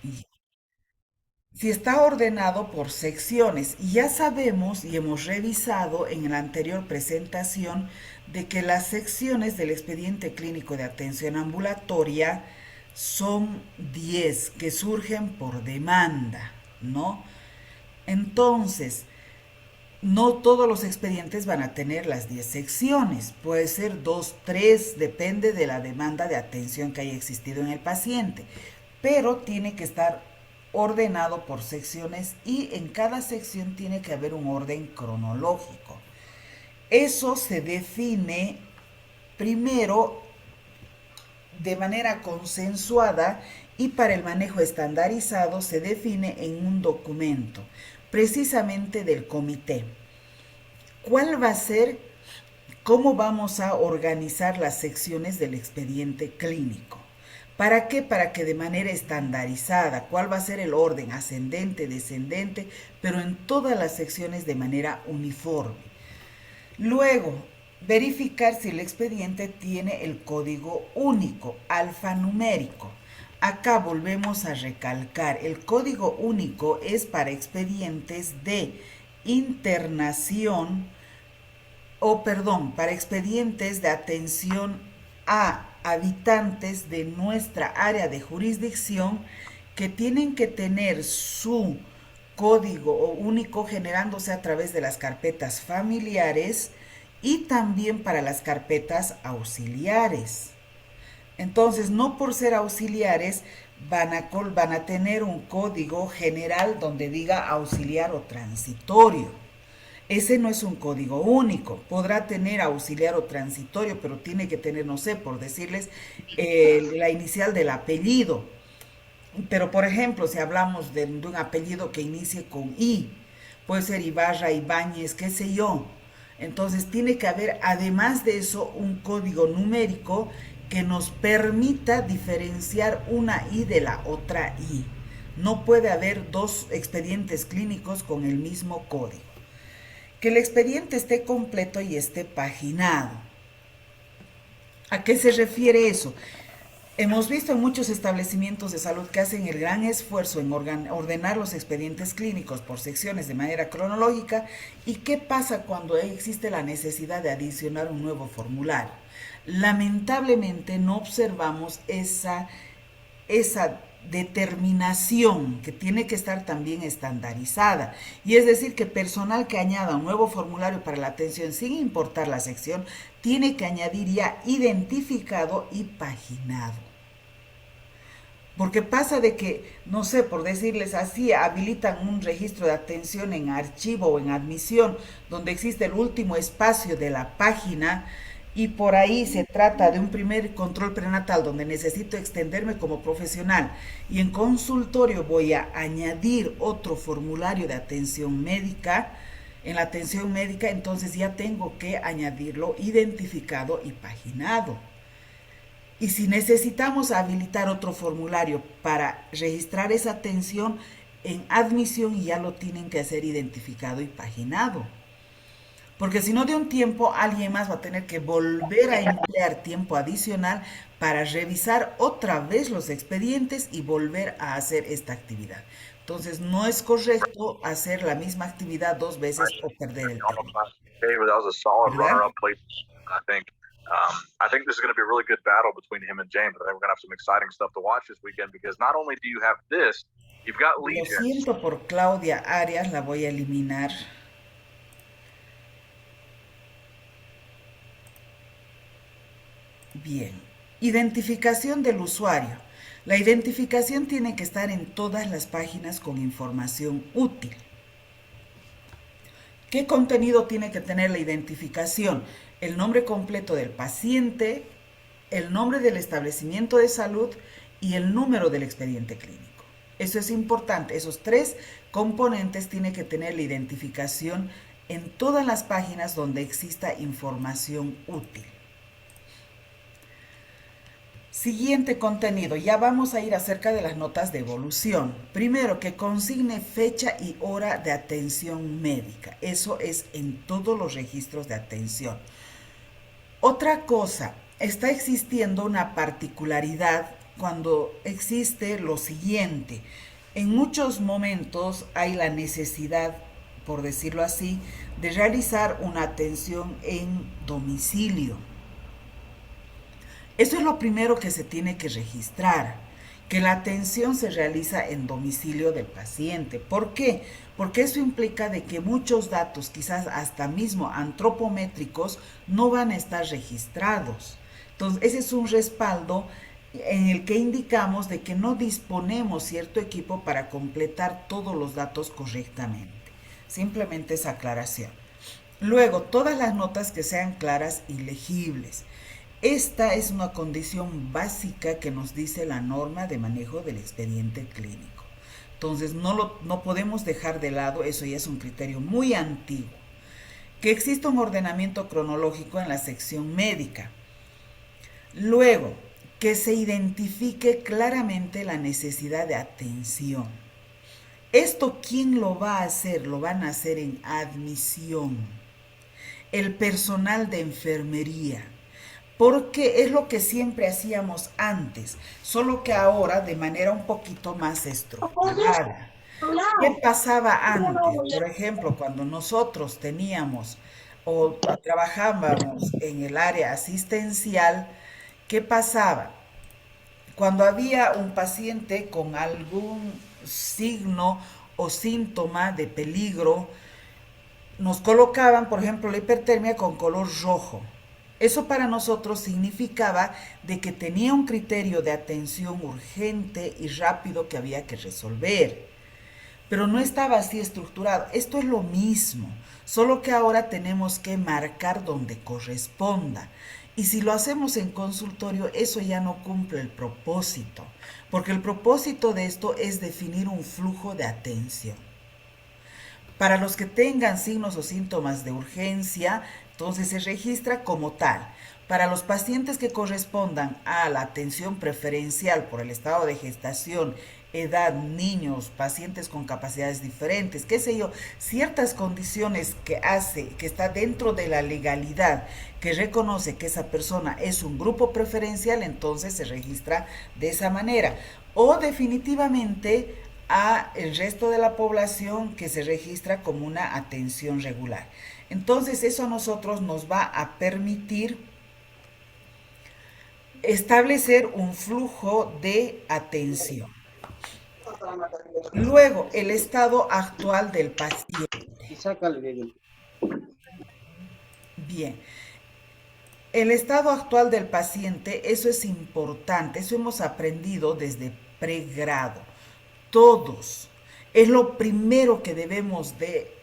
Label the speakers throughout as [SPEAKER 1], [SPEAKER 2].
[SPEAKER 1] Y si está ordenado por secciones, y ya sabemos y hemos revisado en la anterior presentación de que las secciones del expediente clínico de atención ambulatoria son 10 que surgen por demanda, ¿no? Entonces, no todos los expedientes van a tener las 10 secciones, puede ser 2, 3, depende de la demanda de atención que haya existido en el paciente, pero tiene que estar ordenado por secciones y en cada sección tiene que haber un orden cronológico. Eso se define primero de manera consensuada y para el manejo estandarizado se define en un documento, precisamente del comité. ¿Cuál va a ser, cómo vamos a organizar las secciones del expediente clínico? ¿Para qué? Para que de manera estandarizada, cuál va a ser el orden ascendente, descendente, pero en todas las secciones de manera uniforme. Luego, verificar si el expediente tiene el código único, alfanumérico. Acá volvemos a recalcar, el código único es para expedientes de internación para expedientes de atención a habitantes de nuestra área de jurisdicción que tienen que tener su código único generándose a través de las carpetas familiares y también para las carpetas auxiliares. Entonces, no por ser auxiliares van a tener un código general donde diga auxiliar o transitorio. Ese no es un código único. Podrá tener auxiliar o transitorio, pero tiene que tener, no sé, por decirles, la inicial del apellido. Pero, por ejemplo, si hablamos de un apellido que inicie con I, puede ser Ibarra, Ibáñez, qué sé yo. Entonces, tiene que haber, además de eso, un código numérico que nos permita diferenciar una I de la otra I. No puede haber dos expedientes clínicos con el mismo código. Que el expediente esté completo y esté paginado. ¿A qué se refiere eso? Hemos visto en muchos establecimientos de salud que hacen el gran esfuerzo en ordenar los expedientes clínicos por secciones de manera cronológica. ¿Y qué pasa cuando existe la necesidad de adicionar un nuevo formulario? Lamentablemente no observamos esa determinación que tiene que estar también estandarizada. Y es decir, que personal que añada un nuevo formulario para la atención sin importar la sección, tiene que añadir ya identificado y paginado. Porque pasa de que, no sé, por decirles así, habilitan un registro de atención en archivo o en admisión, donde existe el último espacio de la página y por ahí se trata de un primer control prenatal donde necesito extenderme como profesional y en consultorio voy a añadir otro formulario de atención médica. En la atención médica entonces ya tengo que añadirlo identificado y paginado. Y si necesitamos habilitar otro formulario para registrar esa atención en admisión, ya lo tienen que hacer identificado y paginado. Porque si no, de un tiempo alguien más va a tener que volver a emplear tiempo adicional para revisar otra vez los expedientes y volver a hacer esta actividad. Entonces, no es correcto hacer la misma actividad dos veces o perder el tiempo,
[SPEAKER 2] That was a solid
[SPEAKER 1] ¿verdad?
[SPEAKER 2] runner-up play. I think. I think this is going to be a really good battle between him and James. I think we're going to have some exciting stuff to watch this weekend because not only do you have this, you've got
[SPEAKER 1] Lo
[SPEAKER 2] Legions.
[SPEAKER 1] siento por Claudia Arias, la voy a eliminar. Bien, identificación del usuario. La identificación tiene que estar en todas las páginas con información útil. ¿Qué contenido tiene que tener la identificación? El nombre completo del paciente, el nombre del establecimiento de salud y el número del expediente clínico. Eso es importante. Esos tres componentes tienen que tener la identificación en todas las páginas donde exista información útil. Siguiente contenido, ya vamos a ir acerca de las notas de evolución. Primero, que consigne fecha y hora de atención médica. Eso es en todos los registros de atención. Otra cosa, está existiendo una particularidad cuando existe lo siguiente. En muchos momentos hay la necesidad, por decirlo así, de realizar una atención en domicilio. Eso es lo primero que se tiene que registrar, que la atención se realiza en domicilio del paciente. ¿Por qué? Porque eso implica de que muchos datos, quizás hasta mismo antropométricos, no van a estar registrados. Entonces, ese es un respaldo en el que indicamos de que no disponemos cierto equipo para completar todos los datos correctamente. Simplemente esa aclaración. Luego, todas las notas que sean claras y legibles. Esta es una condición básica que nos dice la norma de manejo del expediente clínico. Entonces, no podemos dejar de lado, eso ya es un criterio muy antiguo. Que exista un ordenamiento cronológico en la sección médica. Luego, que se identifique claramente la necesidad de atención. ¿Esto quién lo va a hacer? Lo van a hacer en admisión. El personal de enfermería. Porque es lo que siempre hacíamos antes, solo que ahora de manera un poquito más estructurada. ¿Qué pasaba antes? Por ejemplo, cuando nosotros teníamos o trabajábamos en el área asistencial, ¿qué pasaba? Cuando había un paciente con algún signo o síntoma de peligro, nos colocaban, por ejemplo, la hipertermia con color rojo. Eso para nosotros significaba de que tenía un criterio de atención urgente y rápido que había que resolver. Pero no estaba así estructurado. Esto es lo mismo, solo que ahora tenemos que marcar donde corresponda. Y si lo hacemos en consultorio, eso ya no cumple el propósito, porque el propósito de esto es definir un flujo de atención. Para los que tengan signos o síntomas de urgencia, entonces se registra como tal. Para los pacientes que correspondan a la atención preferencial por el estado de gestación, edad, niños, pacientes con capacidades diferentes, qué sé yo, ciertas condiciones que hace, que está dentro de la legalidad, que reconoce que esa persona es un grupo preferencial, entonces se registra de esa manera. O definitivamente a el resto de la población que se registra como una atención regular. Entonces eso a nosotros nos va a permitir establecer un flujo de atención. Luego, el estado actual del paciente. Bien, el estado actual del paciente, eso es importante, eso hemos aprendido desde pregrado. Todos. Es lo primero que debemos de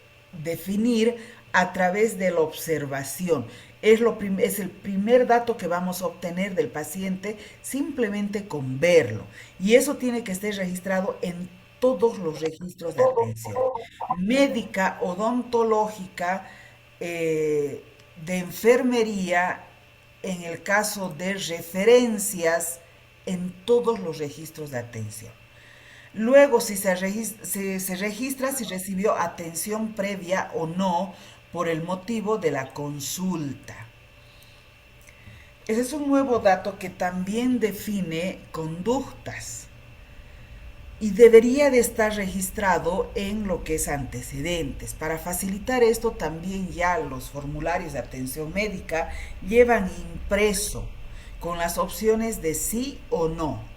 [SPEAKER 1] definir a través de la observación. Es el primer dato que vamos a obtener del paciente simplemente con verlo. Y eso tiene que estar registrado en todos los registros de atención. Médica, odontológica, de enfermería, en el caso de referencias, en todos los registros de atención. Luego, si se registra si recibió atención previa o no por el motivo de la consulta. Ese es un nuevo dato que también define conductas y debería de estar registrado en lo que es antecedentes. Para facilitar esto, también ya los formularios de atención médica llevan impreso con las opciones de sí o no.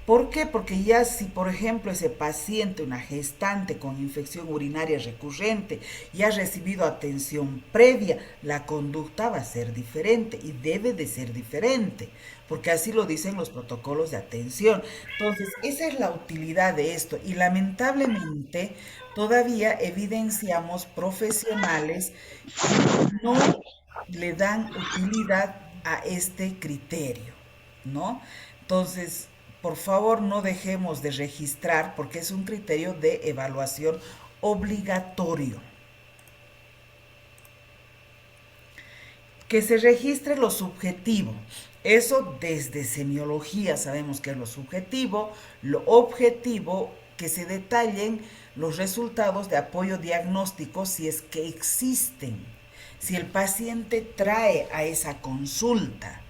[SPEAKER 1] ¿Por qué? Porque ya si, por ejemplo, ese paciente, una gestante con infección urinaria recurrente, ya ha recibido atención previa, la conducta va a ser diferente y debe de ser diferente, porque así lo dicen los protocolos de atención. Entonces, esa es la utilidad de esto y lamentablemente todavía evidenciamos profesionales que no le dan utilidad a este criterio, ¿no? Entonces, por favor, no dejemos de registrar porque es un criterio de evaluación obligatorio. Que se registre lo subjetivo. Eso desde semiología sabemos que es lo subjetivo, lo objetivo, que se detallen los resultados de apoyo diagnóstico si es que existen, si el paciente trae a esa consulta.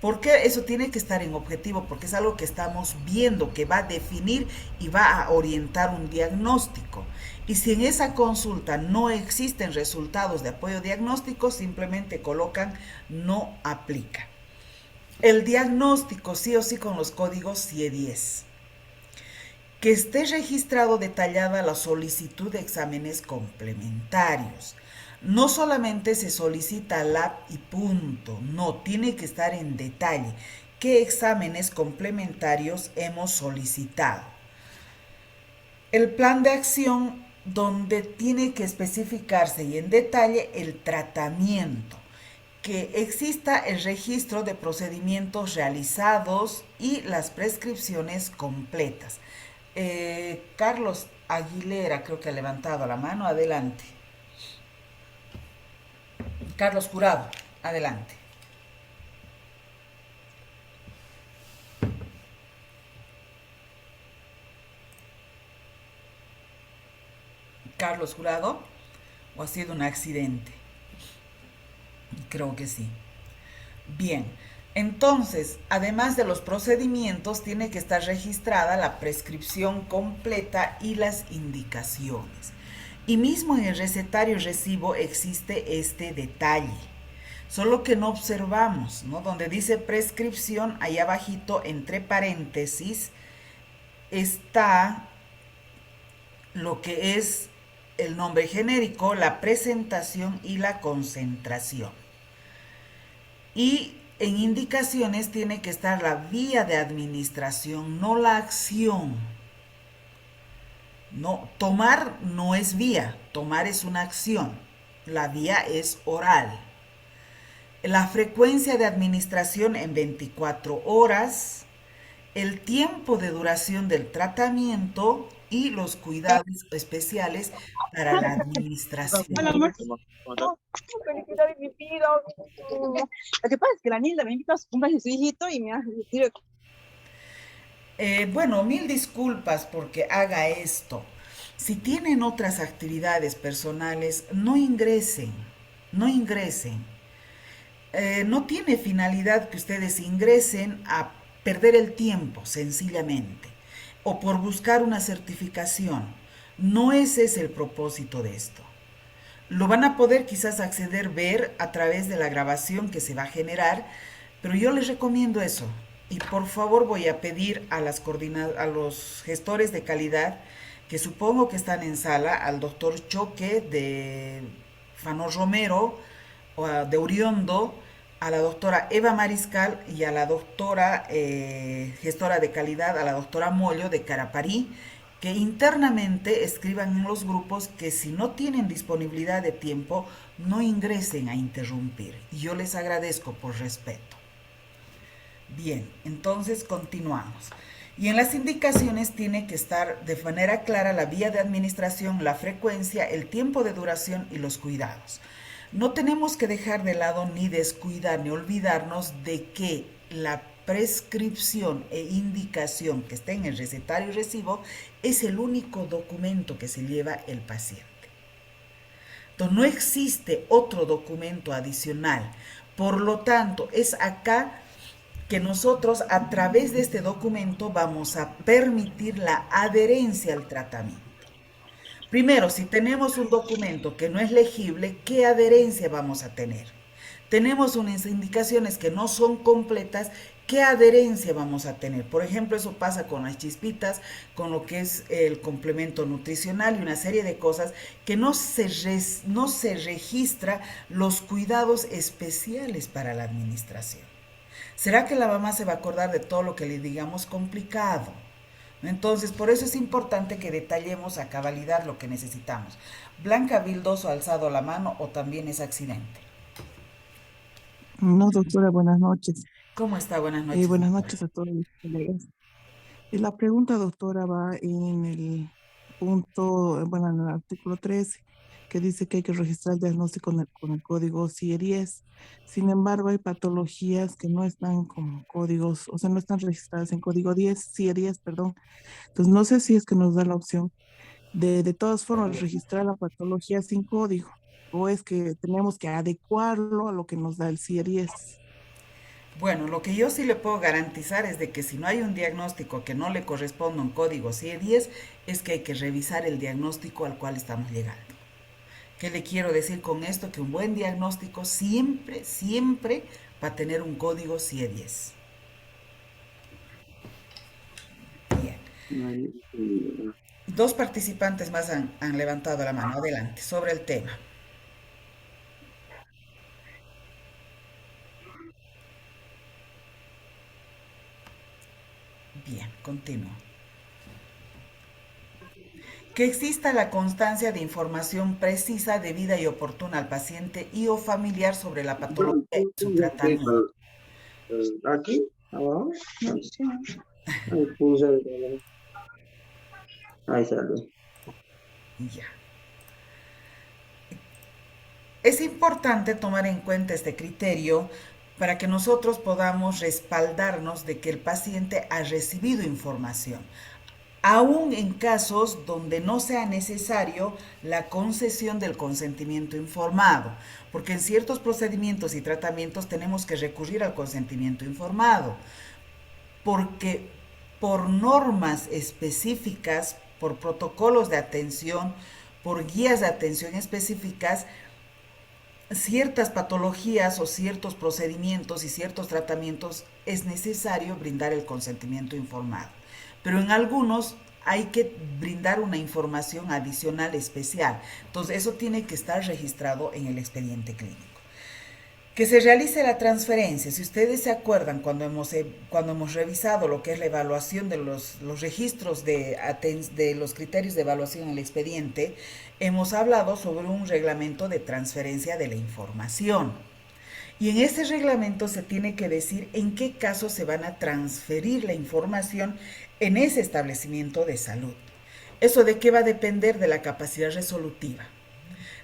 [SPEAKER 1] Porque eso tiene que estar en objetivo, porque es algo que estamos viendo, que va a definir y va a orientar un diagnóstico. Y si en esa consulta no existen resultados de apoyo diagnóstico, simplemente colocan no aplica. El diagnóstico sí o sí con los códigos CIE-10. Que esté registrado detallada la solicitud de exámenes complementarios. No solamente se solicita lab y punto, no, tiene que estar en detalle qué exámenes complementarios hemos solicitado. El plan de acción donde tiene que especificarse y en detalle el tratamiento, que exista el registro de procedimientos realizados y las prescripciones completas. Carlos Aguilera creo que ha levantado la mano, adelante. Carlos Jurado, adelante. Carlos Jurado, ¿o ha sido un accidente? Creo que sí. Bien, entonces, además de los procedimientos, tiene que estar registrada la prescripción completa y las indicaciones. Y mismo en el recetario recibo existe este detalle, solo que no observamos, ¿no? Donde dice prescripción, ahí abajito, entre paréntesis, está lo que es el nombre genérico, la presentación y la concentración. Y en indicaciones tiene que estar la vía de administración, no la acción. No, tomar no es vía, tomar es una acción. La vía es oral. La frecuencia de administración en 24 horas, el tiempo de duración del tratamiento y los cuidados especiales para la administración.
[SPEAKER 3] Hola, amor. Oh, felicidades, mi vida. Lo que pasa es que la Nilda me invitó a su cumpleaños de su hijito y me ha dicho,
[SPEAKER 1] Bueno, mil disculpas porque haga esto. Si tienen otras actividades personales, no ingresen, no ingresen. No tiene finalidad que ustedes ingresen a perder el tiempo, sencillamente, o por buscar una certificación. No ese es el propósito de esto. Lo van a poder quizás acceder, ver a través de la grabación que se va a generar, pero yo les recomiendo eso. Y por favor voy a pedir a, a los gestores de calidad, que supongo que están en sala, al doctor Choque de Fano Romero, o de Uriondo, a la doctora Eva Mariscal y a la doctora gestora de calidad, a la doctora Mollo de Caraparí, que internamente escriban en los grupos que si no tienen disponibilidad de tiempo, no ingresen a interrumpir. Y yo les agradezco por respeto. Bien, entonces continuamos. Y en las indicaciones tiene que estar de manera clara la vía de administración, la frecuencia, el tiempo de duración y los cuidados. No tenemos que dejar de lado ni descuidar ni olvidarnos de que la prescripción e indicación que está en el recetario y recibo es el único documento que se lleva el paciente. Entonces no existe otro documento adicional. Por lo tanto, es acá que nosotros a través de este documento vamos a permitir la adherencia al tratamiento. Primero, si tenemos un documento que no es legible, ¿qué adherencia vamos a tener? Tenemos unas indicaciones que no son completas, ¿qué adherencia vamos a tener? Por ejemplo, eso pasa con las chispitas, con lo que es el complemento nutricional y una serie de cosas que no se registra los cuidados especiales para la administración. ¿Será que la mamá se va a acordar de todo lo que le digamos complicado? Entonces, por eso es importante que detallemos a cabalidad lo que necesitamos. Blanca Vildoso ha alzado la mano o también es accidente.
[SPEAKER 4] No, doctora, buenas noches.
[SPEAKER 1] ¿Cómo está? Buenas noches,
[SPEAKER 4] Buenas
[SPEAKER 1] doctora.
[SPEAKER 4] noches a todos los colegas. La pregunta, doctora, va en el punto, bueno, en el artículo 13, que dice que hay que registrar el diagnóstico con el código CIE-10. Sin embargo, hay patologías que no están con códigos, o sea, no están registradas en código 10, CIE-10, perdón. Entonces, no sé si es que nos da la opción de todas formas registrar la patología sin código, o es que tenemos que adecuarlo a lo que nos da el CIE-10.
[SPEAKER 1] Bueno, lo que yo sí le puedo garantizar es de que si no hay un diagnóstico que no le corresponda a un código CIE-10, es que hay que revisar el diagnóstico al cual estamos llegando. ¿Qué le quiero decir con esto? Que un buen diagnóstico siempre, siempre va a tener un código CIE-10. Bien. Dos participantes más han levantado la mano. Adelante, sobre el tema. Bien, continúo. Que exista la constancia de información precisa, debida y oportuna al paciente y o familiar sobre la patología y su tratamiento.
[SPEAKER 5] Aquí, abajo, ahí puse, ahí sale.
[SPEAKER 1] Ya. Es importante tomar en cuenta este criterio para que nosotros podamos respaldarnos de que el paciente ha recibido información, aún en casos donde no sea necesario la concesión del consentimiento informado, porque en ciertos procedimientos y tratamientos tenemos que recurrir al consentimiento informado, porque por normas específicas, por protocolos de atención, por guías de atención específicas, ciertas patologías o ciertos procedimientos y ciertos tratamientos es necesario brindar el consentimiento informado. Pero en algunos hay que brindar una información adicional especial. Entonces eso tiene que estar registrado en el expediente clínico. Que se realice la transferencia. Si ustedes se acuerdan, cuando hemos revisado lo que es la evaluación de los registros de los criterios de evaluación en el expediente, hemos hablado sobre un reglamento de transferencia de la información. Y en ese reglamento se tiene que decir en qué casos se van a transferir la información en ese establecimiento de salud. ¿Eso de qué va a depender? De la capacidad resolutiva.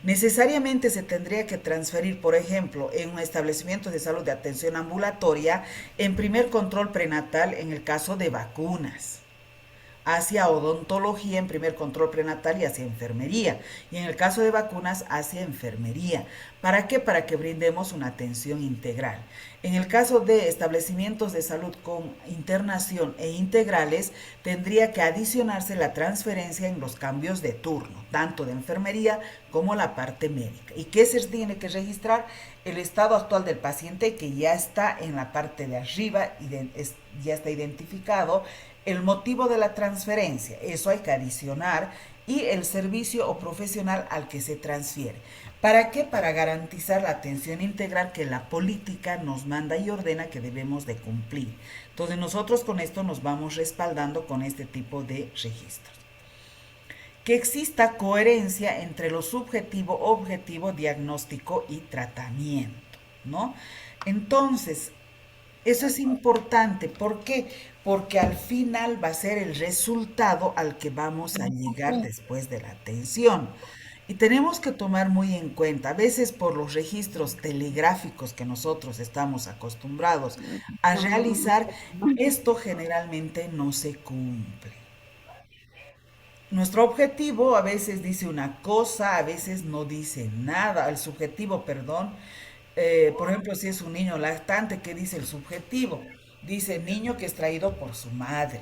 [SPEAKER 1] Necesariamente se tendría que transferir, por ejemplo, en un establecimiento de salud de atención ambulatoria, en primer control prenatal en el caso de vacunas, hacia odontología en primer control prenatal y hacia enfermería, y en el caso de vacunas hacia enfermería. ¿Para qué? Para que brindemos una atención integral. En el caso de establecimientos de salud con internación e integrales, tendría que adicionarse la transferencia en los cambios de turno, tanto de enfermería como la parte médica. ¿Y qué se tiene que registrar? El estado actual del paciente, que ya está en la parte de arriba y ya está identificado, el motivo de la transferencia, eso hay que adicionar, y el servicio o profesional al que se transfiere. ¿Para qué? Para garantizar la atención integral que la política nos manda y ordena que debemos de cumplir. Entonces nosotros con esto nos vamos respaldando con este tipo de registros. Que exista coherencia entre lo subjetivo, objetivo, diagnóstico y tratamiento, ¿no? Entonces, eso es importante. ¿Por qué? Porque al final va a ser el resultado al que vamos a llegar después de la atención. Y tenemos que tomar muy en cuenta, a veces por los registros telegráficos que nosotros estamos acostumbrados a realizar, esto generalmente no se cumple. Nuestro objetivo a veces dice una cosa, a veces no dice nada. El subjetivo, perdón. Por ejemplo, si es un niño lactante, ¿qué dice el subjetivo? Dice niño que es traído por su madre,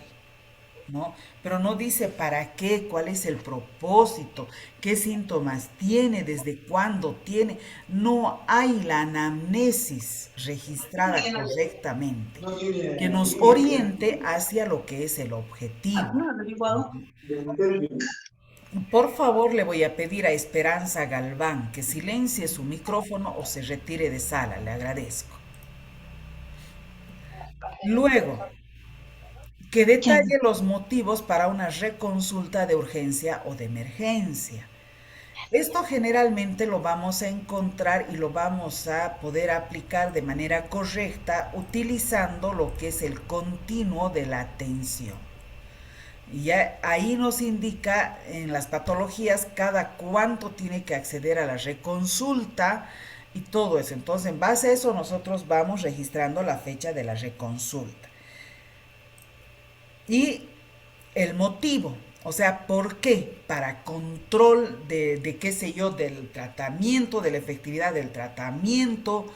[SPEAKER 1] ¿no? Pero no dice para qué, cuál es el propósito, qué síntomas tiene, desde cuándo tiene. No hay la anamnesis registrada correctamente que nos oriente hacia lo que es el objetivo. Por favor, le voy a pedir a Esperanza Galván que silencie su micrófono o se retire de sala. Le agradezco. Luego, que detalle los motivos para una reconsulta de urgencia o de emergencia. Esto generalmente lo vamos a encontrar y lo vamos a poder aplicar de manera correcta utilizando lo que es el continuo de la atención. Y ya ahí nos indica en las patologías cada cuánto tiene que acceder a la reconsulta y todo eso. Entonces, en base a eso, nosotros vamos registrando la fecha de la reconsulta. Y el motivo, o sea, ¿por qué? Para control de qué sé yo, del tratamiento, de la efectividad del tratamiento.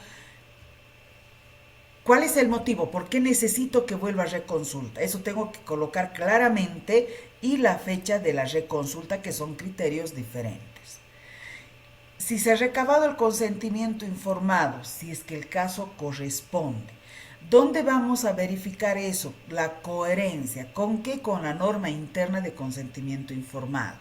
[SPEAKER 1] ¿Cuál es el motivo? ¿Por qué necesito que vuelva a reconsulta? Eso tengo que colocar claramente y la fecha de la reconsulta, que son criterios diferentes. Si se ha recabado el consentimiento informado, si es que el caso corresponde, ¿dónde vamos a verificar eso? La coherencia. ¿Con qué? Con la norma interna de consentimiento informado.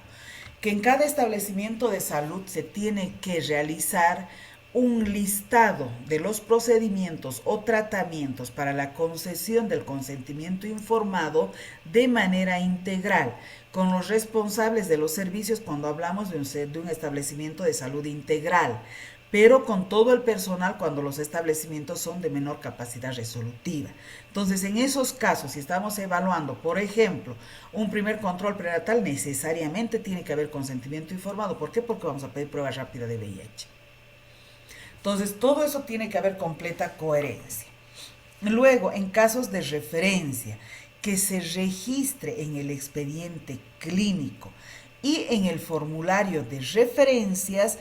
[SPEAKER 1] Que en cada establecimiento de salud se tiene que realizar un listado de los procedimientos o tratamientos para la concesión del consentimiento informado de manera integral, con los responsables de los servicios cuando hablamos de un establecimiento de salud integral, pero con todo el personal cuando los establecimientos son de menor capacidad resolutiva. Entonces, en esos casos, si estamos evaluando, por ejemplo, un primer control prenatal, necesariamente tiene que haber consentimiento informado. ¿Por qué? Porque vamos a pedir prueba rápida de VIH. Entonces, todo eso tiene que haber completa coherencia. Luego, en casos de referencia, que se registre en el expediente clínico y en el formulario de referencias,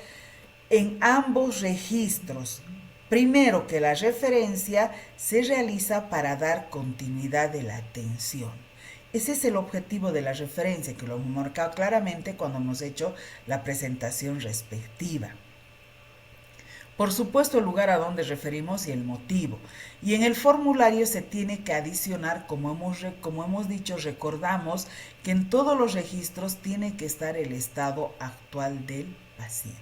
[SPEAKER 1] en ambos registros. Primero, que la referencia se realiza para dar continuidad de la atención. Ese es el objetivo de la referencia, que lo hemos marcado claramente cuando hemos hecho la presentación respectiva. Por supuesto, el lugar a donde referimos y el motivo. Y en el formulario se tiene que adicionar, como hemos dicho, recordamos que en todos los registros tiene que estar el estado actual del paciente.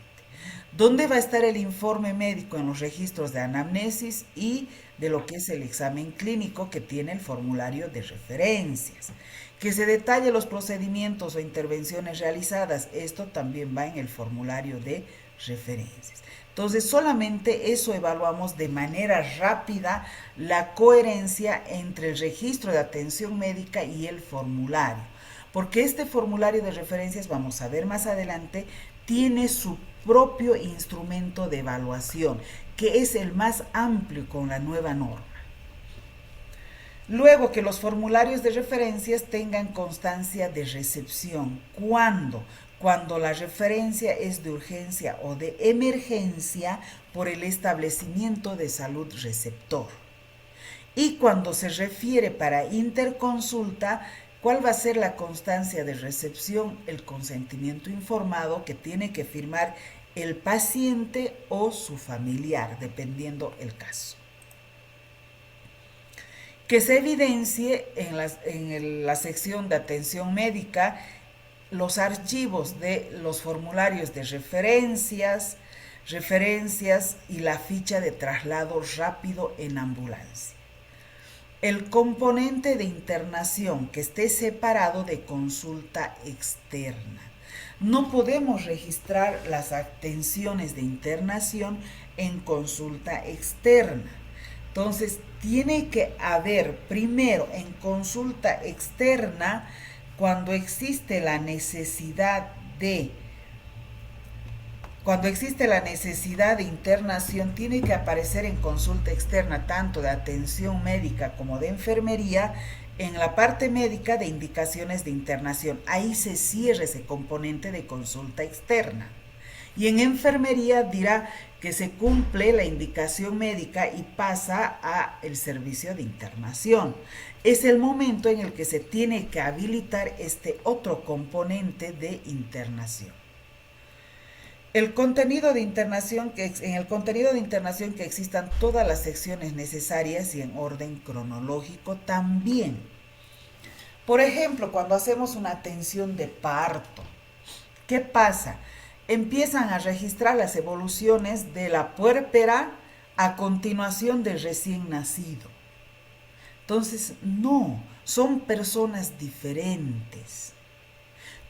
[SPEAKER 1] ¿Dónde va a estar el informe médico? En los registros de anamnesis y de lo que es el examen clínico que tiene el formulario de referencias. Que se detalle los procedimientos o intervenciones realizadas. Esto también va en el formulario de referencias. Entonces, solamente eso evaluamos de manera rápida la coherencia entre el registro de atención médica y el formulario. Porque este formulario de referencias, vamos a ver más adelante, tiene su propio instrumento de evaluación, que es el más amplio con la nueva norma. Luego, que los formularios de referencias tengan constancia de recepción. ¿Cuándo? Cuando la referencia es de urgencia o de emergencia por el establecimiento de salud receptor. Y cuando se refiere para interconsulta, ¿cuál va a ser la constancia de recepción? El consentimiento informado que tiene que firmar el paciente o su familiar, dependiendo el caso. Que se evidencie en la sección de atención médica los archivos de los formularios de referencias y la ficha de traslado rápido en ambulancia. El componente de internación que esté separado de consulta externa. No podemos registrar las atenciones de internación en consulta externa. Entonces, tiene que haber primero en consulta externa, cuando existe la necesidad de internación, tiene que aparecer en consulta externa, tanto de atención médica como de enfermería, en la parte médica de indicaciones de internación. Ahí se cierra ese componente de consulta externa. Y en enfermería dirá que se cumple la indicación médica y pasa a el servicio de internación. Es el momento en el que se tiene que habilitar este otro componente de internación. En el contenido de internación que existan todas las secciones necesarias y en orden cronológico también. Por ejemplo, cuando hacemos una atención de parto, ¿qué pasa? Empiezan a registrar las evoluciones de la puérpera a continuación del recién nacido. Entonces, no, son personas diferentes.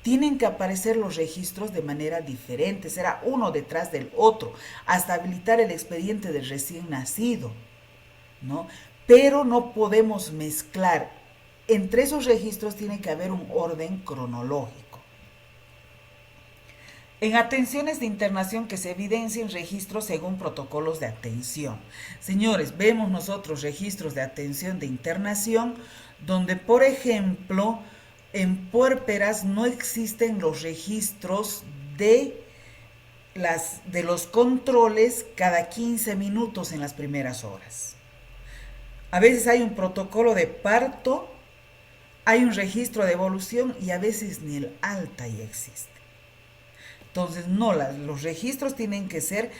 [SPEAKER 1] Tienen que aparecer los registros de manera diferente, será uno detrás del otro, hasta habilitar el expediente del recién nacido, ¿no? Pero no podemos mezclar. Entre esos registros tiene que haber un orden cronológico. En atenciones de internación que se evidencien registros según protocolos de atención. Señores, vemos nosotros registros de atención de internación donde, por ejemplo, en puérperas no existen los registros de los controles cada 15 minutos en las primeras horas. A veces hay un protocolo de parto, hay un registro de evolución y a veces ni el alta ya existe. Entonces, no, los registros tienen que ser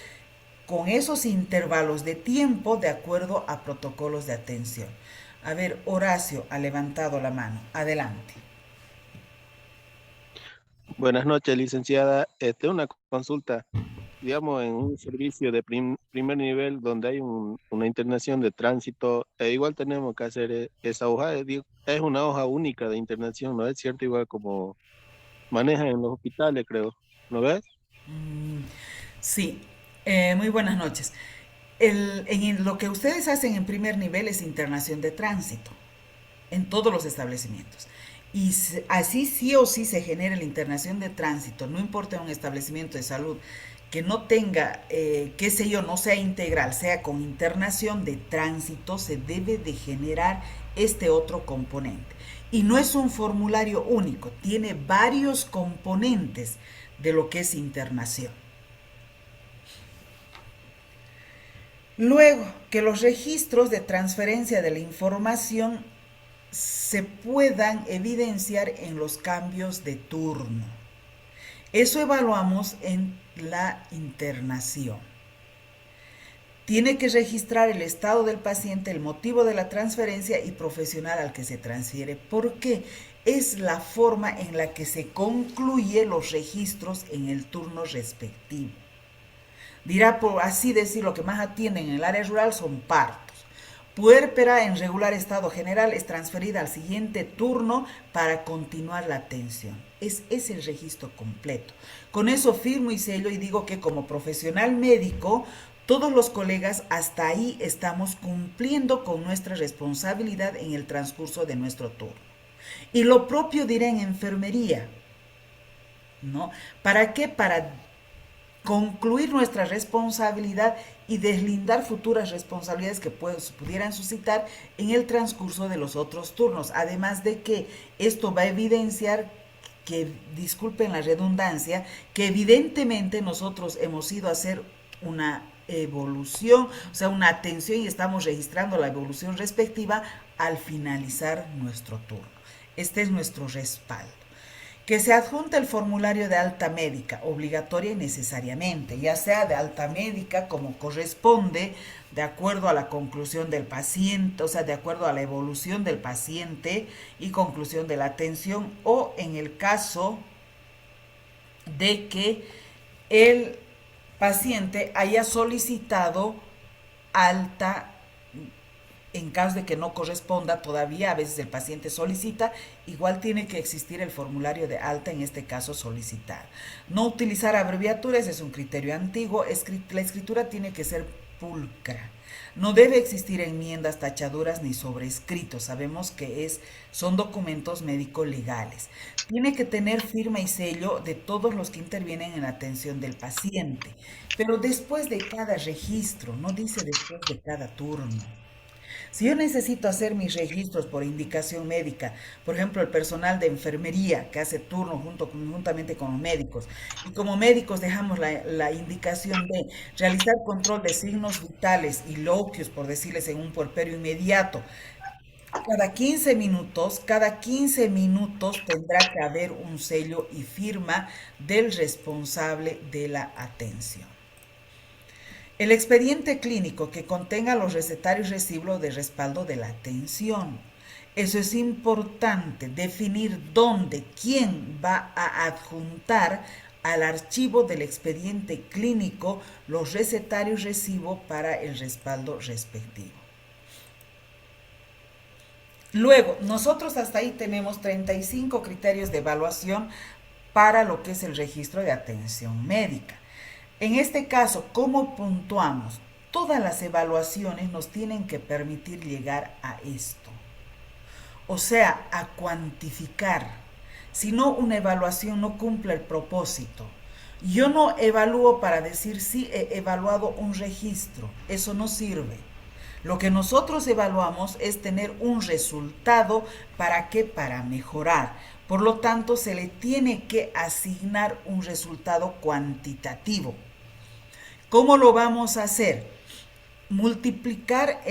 [SPEAKER 1] con esos intervalos de tiempo de acuerdo a protocolos de atención. A ver, Horacio ha levantado la mano. Adelante.
[SPEAKER 6] Buenas noches, licenciada. Una consulta, digamos, en un servicio de primer nivel donde hay una internación de tránsito, igual tenemos que hacer esa hoja, es una hoja única de internación, ¿no es cierto? Igual como manejan en los hospitales, creo, ¿no ves?
[SPEAKER 1] Sí, muy buenas noches. Lo que ustedes hacen en primer nivel es internación de tránsito en todos los establecimientos. Y así sí o sí se genera la internación de tránsito, no importa un establecimiento de salud que no tenga, qué sé yo, no sea integral, sea con internación de tránsito, se debe de generar este otro componente. Y no es un formulario único, tiene varios componentes de lo que es internación. Luego, que los registros de transferencia de la información se puedan evidenciar en los cambios de turno. Eso evaluamos en la internación. Tiene que registrar el estado del paciente, el motivo de la transferencia y profesional al que se transfiere. ¿Por qué? Es la forma en la que se concluye los registros en el turno respectivo. Dirá, por así decir, lo que más atienden en el área rural son partos. Puérpera en regular estado general es transferida al siguiente turno para continuar la atención. Es el registro completo. Con eso firmo y sello y digo que como profesional médico, todos los colegas hasta ahí estamos cumpliendo con nuestra responsabilidad en el transcurso de nuestro turno. Y lo propio diré en enfermería, ¿no? ¿Para qué? Para concluir nuestra responsabilidad y deslindar futuras responsabilidades que pudieran suscitar en el transcurso de los otros turnos. Además de que esto va a evidenciar que, disculpen la redundancia, que evidentemente nosotros hemos ido a hacer una evolución, o sea, una atención y estamos registrando la evolución respectiva al finalizar nuestro turno. Este es nuestro respaldo. Que se adjunta el formulario de alta médica, obligatoria y necesariamente, ya sea de alta médica como corresponde, de acuerdo a la conclusión del paciente, o sea, de acuerdo a la evolución del paciente y conclusión de la atención, o en el caso de que el paciente haya solicitado alta. En caso de que no corresponda todavía, a veces el paciente solicita, igual tiene que existir el formulario de alta, en este caso solicitar. No utilizar abreviaturas es un criterio antiguo, la escritura tiene que ser pulcra. No debe existir enmiendas, tachaduras ni sobrescritos, sabemos que son documentos médico-legales. Tiene que tener firma y sello de todos los que intervienen en la atención del paciente, pero después de cada registro, no dice después de cada turno. Si yo necesito hacer mis registros por indicación médica, por ejemplo, el personal de enfermería que hace turno juntamente con los médicos, y como médicos dejamos la indicación de realizar control de signos vitales y loquios, por decirles, en un puerperio inmediato, cada 15 minutos tendrá que haber un sello y firma del responsable de la atención. El expediente clínico que contenga los recetarios recibo de respaldo de la atención. Eso es importante, definir dónde, quién va a adjuntar al archivo del expediente clínico los recetarios recibo para el respaldo respectivo. Luego, nosotros hasta ahí tenemos 35 criterios de evaluación para lo que es el registro de atención médica. En este caso, ¿cómo puntuamos? Todas las evaluaciones nos tienen que permitir llegar a esto. O sea, a cuantificar. Si no, una evaluación no cumple el propósito. Yo no evalúo para decir sí he evaluado un registro. Eso no sirve. Lo que nosotros evaluamos es tener un resultado. ¿Para qué? Para mejorar. Por lo tanto, se le tiene que asignar un resultado cuantitativo. ¿Cómo lo vamos a hacer? Multiplicar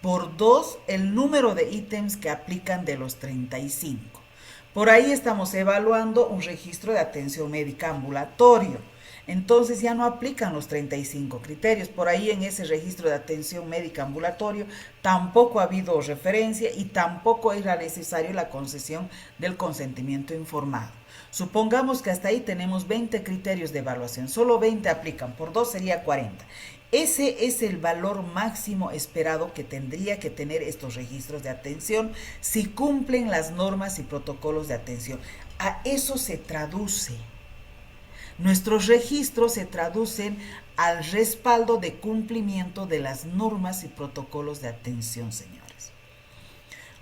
[SPEAKER 1] por 2 el número de ítems que aplican de los 35. Por ahí estamos evaluando un registro de atención médica ambulatorio. Entonces ya no aplican los 35 criterios. Por ahí en ese registro de atención médica ambulatorio tampoco ha habido referencia y tampoco era necesario la concesión del consentimiento informado. Supongamos que hasta ahí tenemos 20 criterios de evaluación, solo 20 aplican, por 2 sería 40. Ese es el valor máximo esperado que tendría que tener estos registros de atención si cumplen las normas y protocolos de atención. A eso se traduce. Nuestros registros se traducen al respaldo de cumplimiento de las normas y protocolos de atención, señores.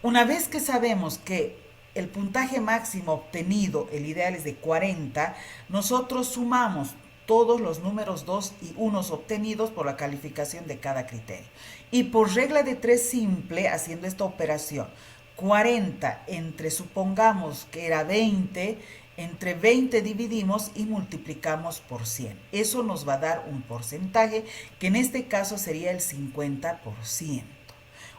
[SPEAKER 1] Una vez que sabemos que el puntaje máximo obtenido, el ideal es de 40, nosotros sumamos todos los números 2 y 1 obtenidos por la calificación de cada criterio. Y por regla de 3 simple, haciendo esta operación, 40 entre, supongamos que era 20, entre 20 dividimos y multiplicamos por 100. Eso nos va a dar un porcentaje que en este caso sería el 50%.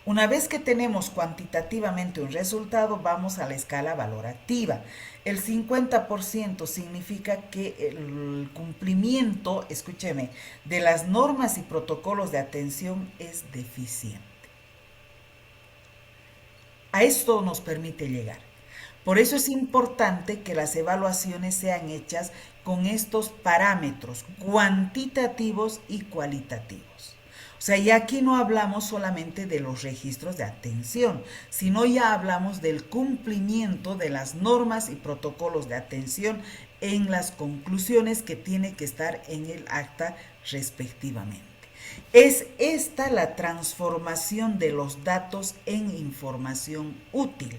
[SPEAKER 1] Una vez que tenemos cuantitativamente un resultado, vamos a la escala valorativa. El 50% significa que el cumplimiento, escúcheme, de las normas y protocolos de atención es deficiente. A esto nos permite llegar. Por eso es importante que las evaluaciones sean hechas con estos parámetros cuantitativos y cualitativos. O sea, ya aquí no hablamos solamente de los registros de atención, sino ya hablamos del cumplimiento de las normas y protocolos de atención en las conclusiones que tiene que estar en el acta respectivamente. Es esta la transformación de los datos en información útil.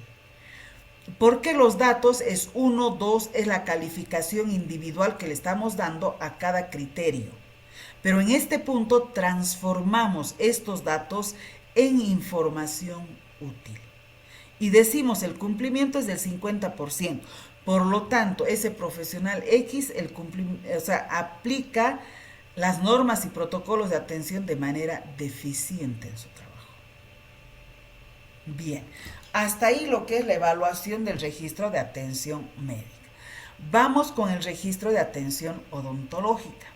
[SPEAKER 1] Porque los datos es 1, 2, es la calificación individual que le estamos dando a cada criterio. Pero en este punto transformamos estos datos en información útil. Y decimos el cumplimiento es del 50%. Por lo tanto, ese profesional X aplica las normas y protocolos de atención de manera deficiente en su trabajo. Bien, hasta ahí lo que es la evaluación del registro de atención médica. Vamos con el registro de atención odontológica.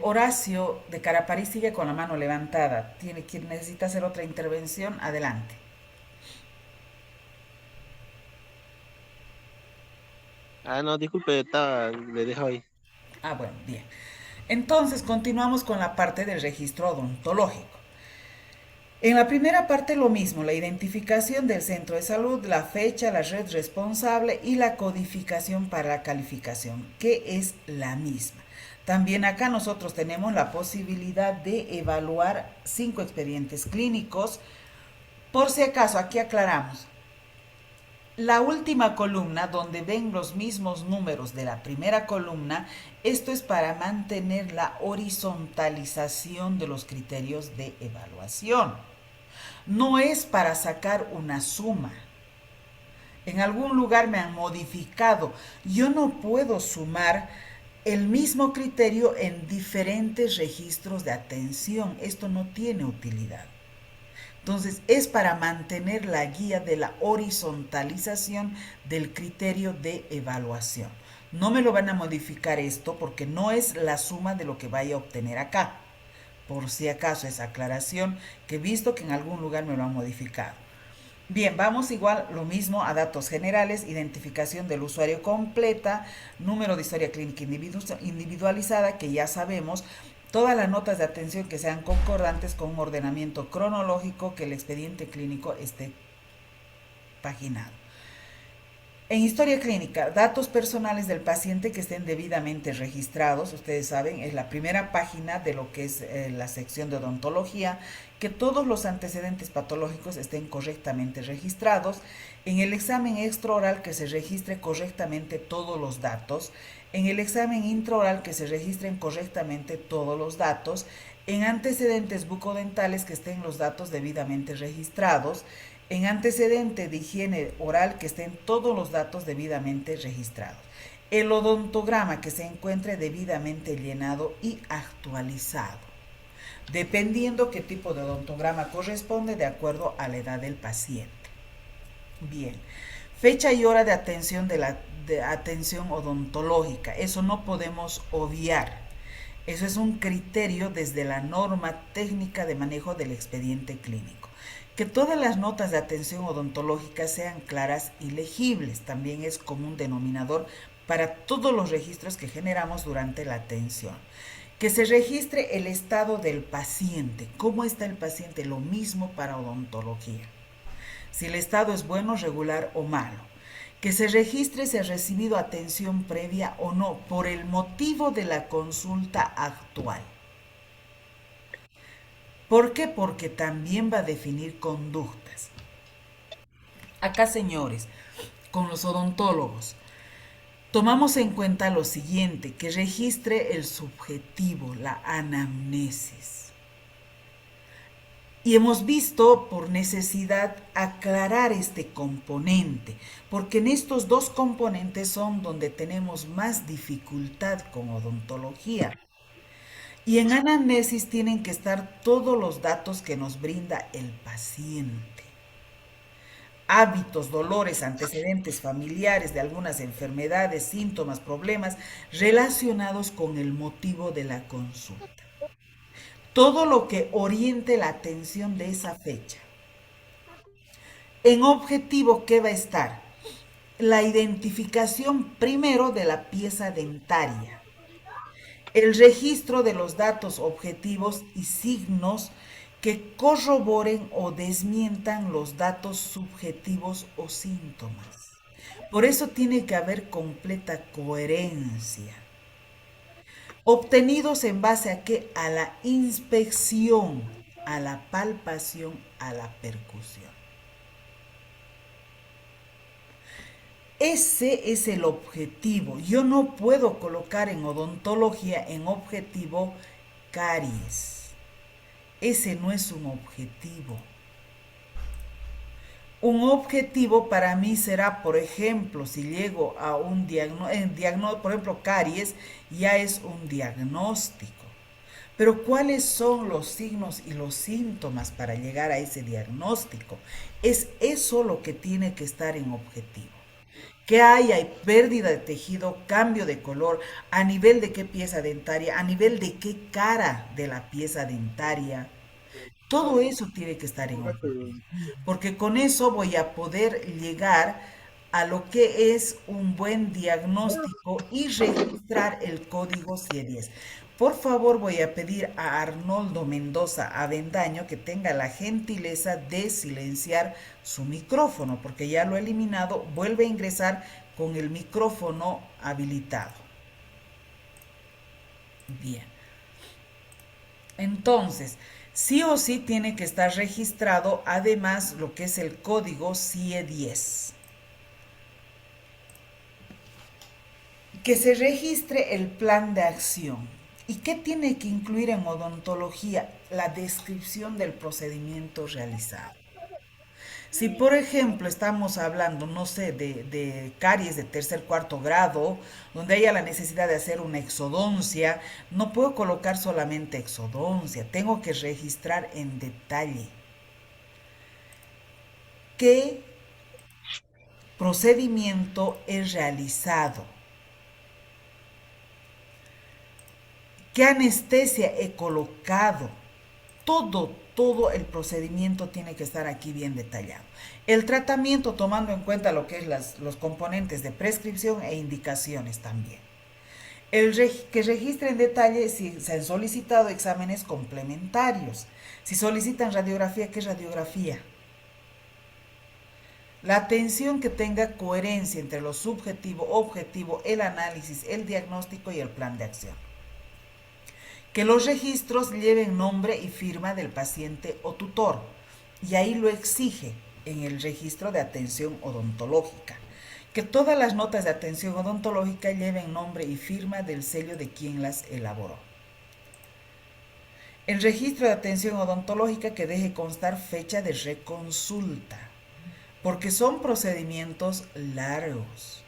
[SPEAKER 1] Horacio de Carapari sigue con la mano levantada. Tiene quien necesita hacer otra intervención. Adelante.
[SPEAKER 6] No, disculpe, le dejo ahí.
[SPEAKER 1] Bueno, bien. Entonces, continuamos con la parte del registro odontológico. En la primera parte lo mismo, la identificación del centro de salud, la fecha, la red responsable y la codificación para la calificación, que es la misma. También acá nosotros tenemos la posibilidad de evaluar 5 expedientes clínicos. Por si acaso, aquí aclaramos. La última columna, donde ven los mismos números de la primera columna, esto es para mantener la horizontalización de los criterios de evaluación. No es para sacar una suma. En algún lugar me han modificado. Yo no puedo sumar el mismo criterio en diferentes registros de atención. Esto no tiene utilidad. Entonces, es para mantener la guía de la horizontalización del criterio de evaluación. No me lo van a modificar esto porque no es la suma de lo que vaya a obtener acá. Por si acaso, esa aclaración que he visto que en algún lugar me lo han modificado. Bien, vamos igual lo mismo a datos generales, identificación del usuario completa, número de historia clínica individualizada, que ya sabemos, todas las notas de atención que sean concordantes con un ordenamiento cronológico, que el expediente clínico esté paginado. En historia clínica, datos personales del paciente que estén debidamente registrados. Ustedes saben, es la primera página de lo que es la sección de odontología, que todos los antecedentes patológicos estén correctamente registrados. En el examen extraoral, que se registre correctamente todos los datos. En el examen intraoral, que se registren correctamente todos los datos. En antecedentes bucodentales, que estén los datos debidamente registrados. En antecedente de higiene oral, que estén todos los datos debidamente registrados. El odontograma, que se encuentre debidamente llenado y actualizado. dependiendo qué tipo de odontograma corresponde de acuerdo a la edad del paciente. Bien, fecha y hora de atención de atención odontológica, eso no podemos obviar. Eso es un criterio desde la norma técnica de manejo del expediente clínico. Que todas las notas de atención odontológica sean claras y legibles, también es común denominador para todos los registros que generamos durante la atención. Que se registre el estado del paciente. ¿Cómo está el paciente? Lo mismo para odontología. Si el estado es bueno, regular o malo. Que se registre si ha recibido atención previa o no, por el motivo de la consulta actual. ¿Por qué? Porque también va a definir conductas. Acá, señores, con los odontólogos, tomamos en cuenta lo siguiente, que registre el subjetivo, la anamnesis. Y hemos visto por necesidad aclarar este componente, porque en estos dos componentes son donde tenemos más dificultad con odontología. Y en anamnesis tienen que estar todos los datos que nos brinda el paciente. Hábitos, dolores, antecedentes familiares de algunas enfermedades, síntomas, problemas relacionados con el motivo de la consulta. Todo lo que oriente la atención de esa fecha. En objetivo, ¿qué va a estar? La identificación primero de la pieza dentaria. El registro de los datos objetivos y signos que corroboren o desmientan los datos subjetivos o síntomas. Por eso tiene que haber completa coherencia. Obtenidos en base a qué? A la inspección, a la palpación, a la percusión. Ese es el objetivo. Yo no puedo colocar en odontología en objetivo caries. Ese no es un objetivo. Un objetivo para mí será, por ejemplo, si llego a un diagnóstico, por ejemplo, caries, ya es un diagnóstico. Pero ¿cuáles son los signos y los síntomas para llegar a ese diagnóstico? Es eso lo que tiene que estar en objetivo. ¿Qué hay? Hay pérdida de tejido, cambio de color, a nivel de qué pieza dentaria, a nivel de qué cara de la pieza dentaria. Todo eso tiene que estar en objetivo, porque con eso voy a poder llegar a lo que es un buen diagnóstico y registrar el código CIE10. Por favor, voy a pedir a Arnoldo Mendoza Avendaño que tenga la gentileza de silenciar su micrófono, porque ya lo he eliminado. Vuelve a ingresar con el micrófono habilitado. Bien. Entonces, sí o sí tiene que estar registrado, además, lo que es el código CIE10. Que se registre el plan de acción. ¿Y qué tiene que incluir en odontología? La descripción del procedimiento realizado. Si, por ejemplo, estamos hablando, no sé, de caries de tercer, cuarto grado, donde haya la necesidad de hacer una exodoncia, no puedo colocar solamente exodoncia, tengo que registrar en detalle qué procedimiento es realizado, qué anestesia he colocado. Todo el procedimiento tiene que estar aquí bien detallado. El tratamiento tomando en cuenta lo que es los componentes de prescripción e indicaciones también. Que registre en detalle si se han solicitado exámenes complementarios. Si solicitan radiografía, ¿qué radiografía? La atención que tenga coherencia entre lo subjetivo, objetivo, el análisis, el diagnóstico y el plan de acción. Que los registros lleven nombre y firma del paciente o tutor, y ahí lo exige en el registro de atención odontológica. Que todas las notas de atención odontológica lleven nombre y firma del sello de quien las elaboró. El registro de atención odontológica que deje constar fecha de reconsulta, porque son procedimientos largos.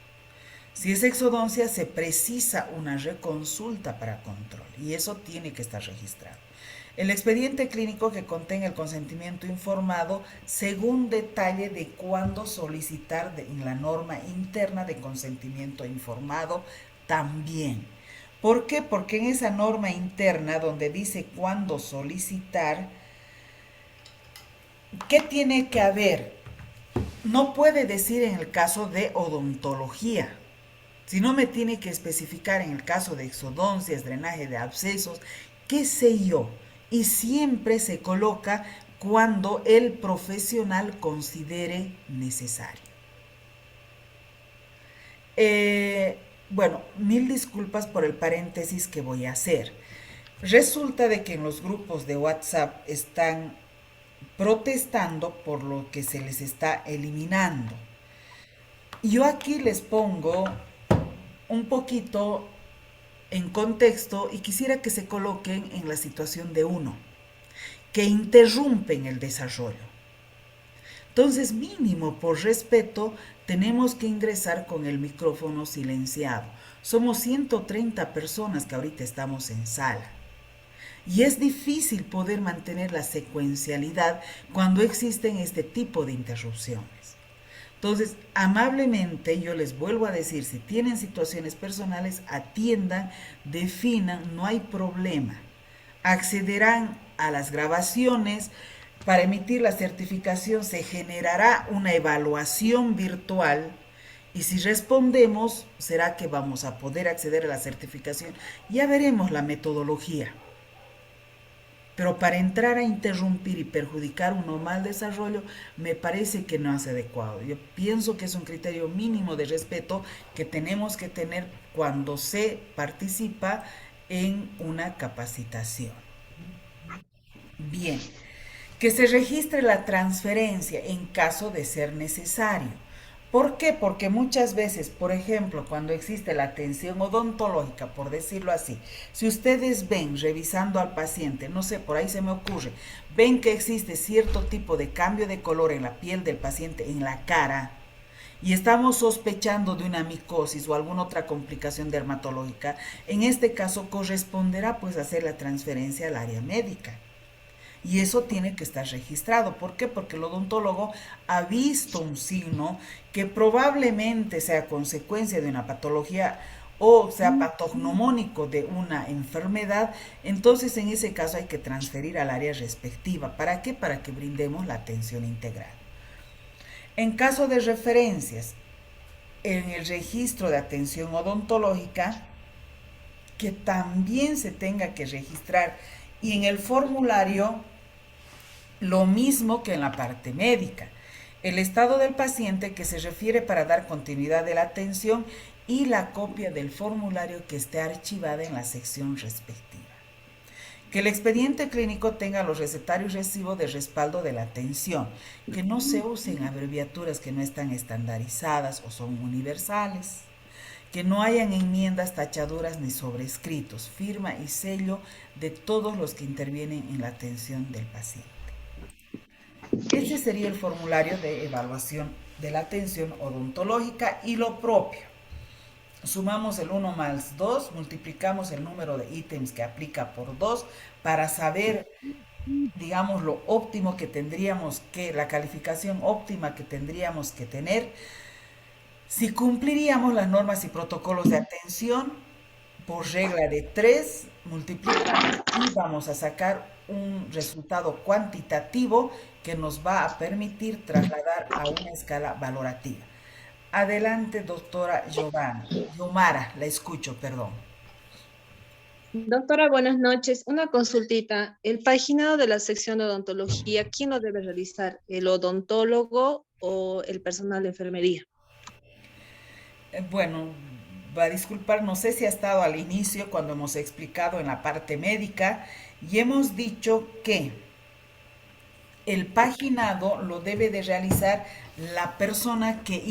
[SPEAKER 1] Si es exodoncia, se precisa una reconsulta para control y eso tiene que estar registrado. El expediente clínico que contenga el consentimiento informado según detalle de cuándo solicitar en la norma interna de consentimiento informado también. ¿Por qué? Porque en esa norma interna donde dice cuándo solicitar, ¿qué tiene que haber? No puede decir en el caso de odontología, sino me tiene que especificar en el caso de exodoncias, drenaje de abscesos, qué sé yo. Y siempre se coloca cuando el profesional considere necesario. Bueno, mil disculpas por el paréntesis que voy a hacer. Resulta de que en los grupos de WhatsApp están protestando por lo que se les está eliminando. Yo aquí les pongo un poquito en contexto y quisiera que se coloquen en la situación de uno, que interrumpen el desarrollo. Entonces, mínimo por respeto, tenemos que ingresar con el micrófono silenciado. Somos 130 personas que ahorita estamos en sala. Y es difícil poder mantener la secuencialidad cuando existen este tipo de interrupciones. Entonces, amablemente yo les vuelvo a decir, si tienen situaciones personales, atiendan, definan, no hay problema. Accederán a las grabaciones. Para emitir la certificación se generará una evaluación virtual y si respondemos, será que vamos a poder acceder a la certificación. Ya veremos la metodología. Pero para entrar a interrumpir y perjudicar un normal desarrollo, me parece que no es adecuado. Yo pienso que es un criterio mínimo de respeto que tenemos que tener cuando se participa en una capacitación. Bien, que se registre la transferencia en caso de ser necesario. ¿Por qué? Porque muchas veces, por ejemplo, cuando existe la atención odontológica, por decirlo así, si ustedes ven revisando al paciente, no sé, por ahí se me ocurre, ven que existe cierto tipo de cambio de color en la piel del paciente, en la cara, y estamos sospechando de una micosis o alguna otra complicación dermatológica, en este caso corresponderá pues hacer la transferencia al área médica. Y eso tiene que estar registrado. ¿Por qué? Porque el odontólogo ha visto un signo que probablemente sea consecuencia de una patología o sea patognomónico de una enfermedad. Entonces, en ese caso hay que transferir al área respectiva. ¿Para qué? Para que brindemos la atención integral. En caso de referencias, en el registro de atención odontológica, que también se tenga que registrar y en el formulario lo mismo que en la parte médica, el estado del paciente que se refiere para dar continuidad de la atención y la copia del formulario que esté archivada en la sección respectiva. Que el expediente clínico tenga los recetarios y recibo de respaldo de la atención, que no se usen abreviaturas que no están estandarizadas o son universales, que no hayan enmiendas, tachaduras ni sobrescritos, firma y sello de todos los que intervienen en la atención del paciente. Ese sería el formulario de evaluación de la atención odontológica y lo propio. Sumamos el 1 más 2, multiplicamos el número de ítems que aplica por 2 para saber, digamos, lo óptimo que tendríamos que, la calificación óptima que tendríamos que tener. Si cumpliríamos las normas y protocolos de atención, por regla de 3, multiplicamos y vamos a sacar un resultado cuantitativo que nos va a permitir trasladar a una escala valorativa. Adelante, doctora Yomara, la escucho, perdón.
[SPEAKER 7] Doctora, buenas noches. Una consultita. El paginado de la sección de odontología, ¿quién lo debe realizar? ¿El odontólogo o el personal de enfermería?
[SPEAKER 1] Bueno, va a disculpar, no sé si ha estado al inicio cuando hemos explicado en la parte médica y hemos dicho que el paginado lo debe de realizar la persona que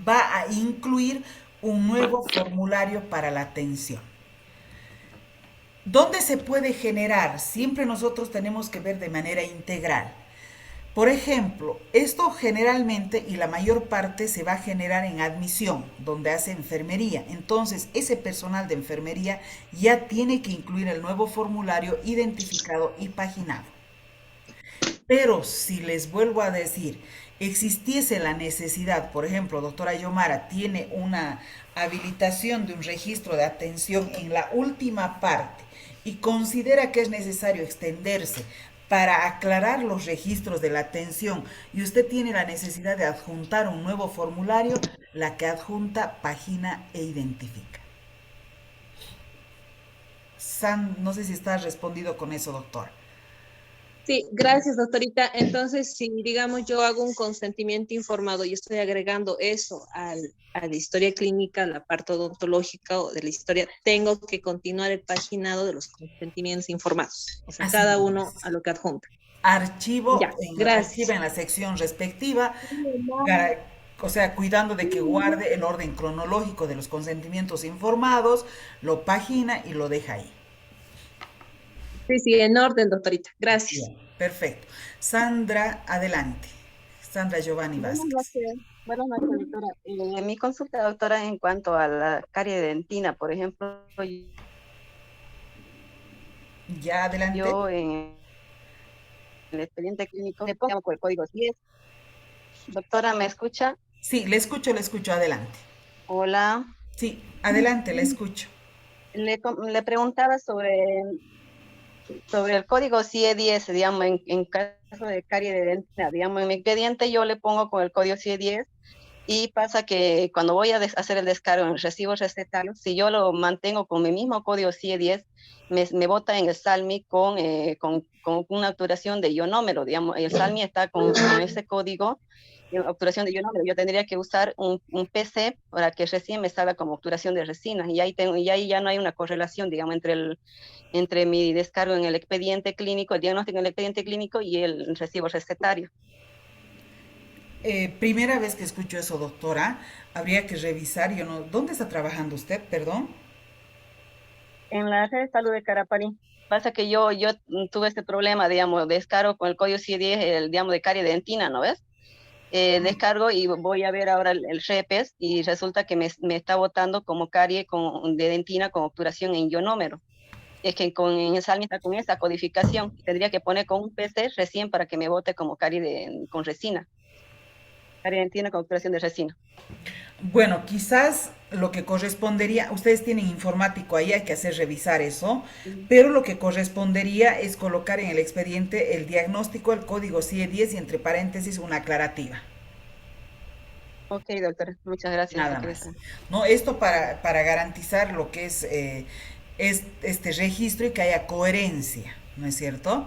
[SPEAKER 1] va a incluir un nuevo formulario para la atención. ¿Dónde se puede generar? Siempre nosotros tenemos que ver de manera integral. Por ejemplo, esto generalmente y la mayor parte se va a generar en admisión, donde hace enfermería. Entonces, ese personal de enfermería ya tiene que incluir el nuevo formulario identificado y paginado. Pero si les vuelvo a decir, existiese la necesidad, por ejemplo, doctora Yomara tiene una habilitación de un registro de atención en la última parte y considera que es necesario extenderse para aclarar los registros de la atención y usted tiene la necesidad de adjuntar un nuevo formulario, la que adjunta, página e identifica. No sé si está respondido con eso, doctor.
[SPEAKER 7] Sí, gracias, doctorita. Entonces, si digamos yo hago un consentimiento informado y estoy agregando eso a la historia clínica, la parte odontológica o de la historia, tengo que continuar el paginado de los consentimientos informados. O sea,
[SPEAKER 1] Así
[SPEAKER 7] cada
[SPEAKER 1] es.
[SPEAKER 7] uno a lo que adjunta.
[SPEAKER 1] Archivo,
[SPEAKER 7] Ya, gracias.
[SPEAKER 1] archiva en la sección respectiva, o sea, cuidando de que guarde el orden cronológico de los consentimientos informados, lo pagina y lo deja ahí.
[SPEAKER 7] Sí, en orden, doctorita. Gracias.
[SPEAKER 1] Bien, perfecto. Sandra, adelante. Sandra Giovanni
[SPEAKER 3] Buenas
[SPEAKER 1] Vázquez.
[SPEAKER 3] noches. Buenas noches, doctora. Mi consulta, doctora, en cuanto a la carie dentina, por ejemplo,
[SPEAKER 1] Ya, adelante.
[SPEAKER 3] yo en el expediente clínico le pongo con el código 10. Doctora, ¿me escucha?
[SPEAKER 1] Sí, le escucho, adelante.
[SPEAKER 3] Hola.
[SPEAKER 1] Sí, adelante, le escucho.
[SPEAKER 3] Le preguntaba sobre el código CIE10, digamos, en caso de carie de dentina, digamos, en mi expediente yo le pongo con el código CIE10 y pasa que cuando voy a hacer el descargo en recibos recetarios, si yo lo mantengo con mi mismo código CIE10, me bota en el SALMI con una obturación de ionómero, digamos, el SALMI está con ese código, obturación de ionómero. Yo tendría que usar un PC para que recién me salga como obturación de resina, y ahí ya no hay una correlación, digamos, entre mi descargo en el expediente clínico, el diagnóstico en el expediente clínico y el recibo recetario.
[SPEAKER 1] Primera vez que escucho eso, doctora. Habría que revisar. ¿Dónde está trabajando usted? Perdón.
[SPEAKER 3] En la red de salud de Caraparí. Pasa que yo tuve este problema, digamos, descargo con el código CIE10, digamos, de carie dentina, ¿no ves? Descargo y voy a ver ahora el REPES y resulta que me está botando como carie de dentina con obturación en ionómero. Es que en el SALMI está con esa codificación. Tendría que poner con un PC recién para que me bote como carie con resina. Carie dentina con obturación de resina.
[SPEAKER 1] Bueno, quizás lo que correspondería, ustedes tienen informático ahí, hay que hacer revisar eso, pero lo que correspondería es colocar en el expediente el diagnóstico, el código CIE10 y entre paréntesis una aclarativa.
[SPEAKER 3] Ok, doctora, muchas gracias.
[SPEAKER 1] Nada más. No, esto para garantizar lo que es este registro y que haya coherencia, ¿no es cierto?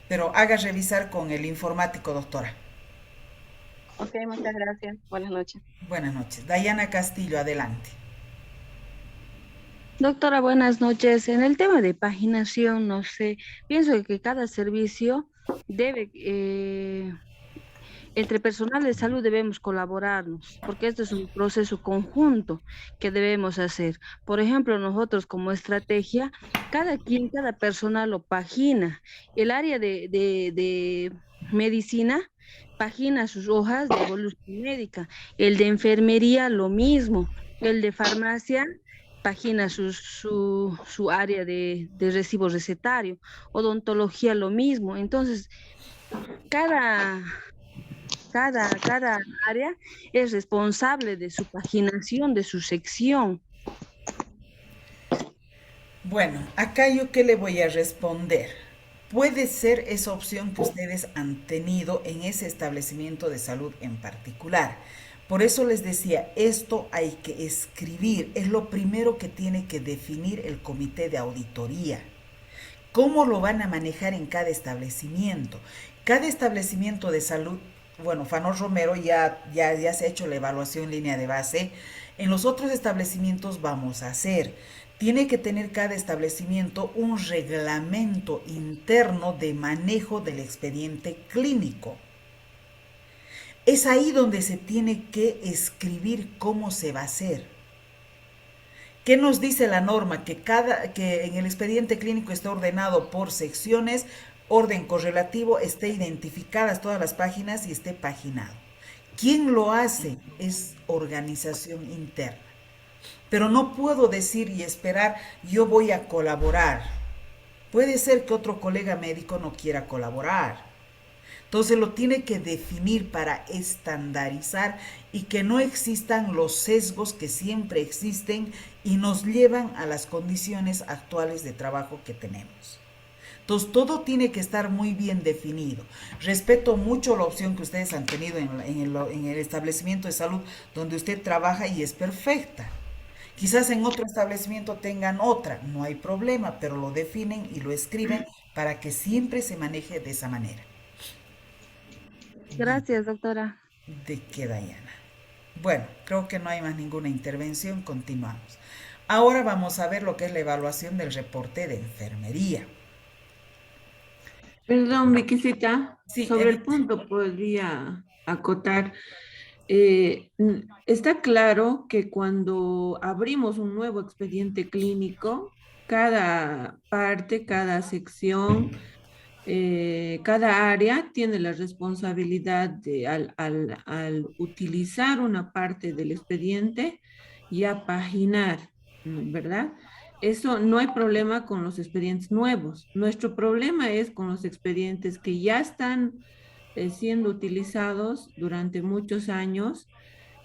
[SPEAKER 1] Pero haga revisar con el informático, doctora.
[SPEAKER 3] Ok, muchas gracias. Buenas noches.
[SPEAKER 1] Buenas noches. Dayana Castillo, adelante.
[SPEAKER 8] Doctora, buenas noches. En el tema de paginación, no sé, pienso que cada servicio debe, entre personal de salud debemos colaborarnos, porque este es un proceso conjunto que debemos hacer. Por ejemplo, nosotros como estrategia, cada personal lo pagina. El área de medicina pagina sus hojas de evolución médica, el de enfermería lo mismo, el de farmacia pagina su área de recibo recetario, odontología lo mismo. Entonces, cada área es responsable de su paginación, de su sección.
[SPEAKER 1] Bueno, acá yo qué le voy a responder. Puede ser esa opción que ustedes han tenido en ese establecimiento de salud en particular. Por eso les decía, esto hay que escribir, es lo primero que tiene que definir el comité de auditoría. ¿Cómo lo van a manejar en cada establecimiento? Cada establecimiento de salud, bueno, Fanor Romero ya se ha hecho la evaluación en línea de base. En los otros establecimientos vamos a hacer. Tiene que tener cada establecimiento un reglamento interno de manejo del expediente clínico. Es ahí donde se tiene que escribir cómo se va a hacer. ¿Qué nos dice la norma? Que en el expediente clínico está ordenado por secciones orden correlativo, esté identificadas todas las páginas y esté paginado. ¿Quién lo hace? Es organización interna. Pero no puedo decir y esperar, yo voy a colaborar. Puede ser que otro colega médico no quiera colaborar. Entonces lo tiene que definir para estandarizar y que no existan los sesgos que siempre existen y nos llevan a las condiciones actuales de trabajo que tenemos. Entonces todo tiene que estar muy bien definido. Respeto mucho la opción que ustedes han tenido en el establecimiento de salud donde usted trabaja y es perfecta. Quizás en otro establecimiento tengan otra, no hay problema, pero lo definen y lo escriben para que siempre se maneje de esa manera.
[SPEAKER 8] Gracias, doctora.
[SPEAKER 1] ¿De qué, Dayana? Bueno, creo que no hay más ninguna intervención, continuamos. Ahora vamos a ver lo que es la evaluación del reporte de enfermería.
[SPEAKER 9] Perdón, Viquisita,
[SPEAKER 1] Sí,
[SPEAKER 9] sobre el
[SPEAKER 1] Evita.
[SPEAKER 9] punto podría acotar. Está claro que cuando abrimos un nuevo expediente clínico, cada parte, cada sección, cada área tiene la responsabilidad de, al utilizar una parte del expediente, ya paginar, ¿verdad? Eso no hay problema con los expedientes nuevos. Nuestro problema es con los expedientes que ya están siendo utilizados durante muchos años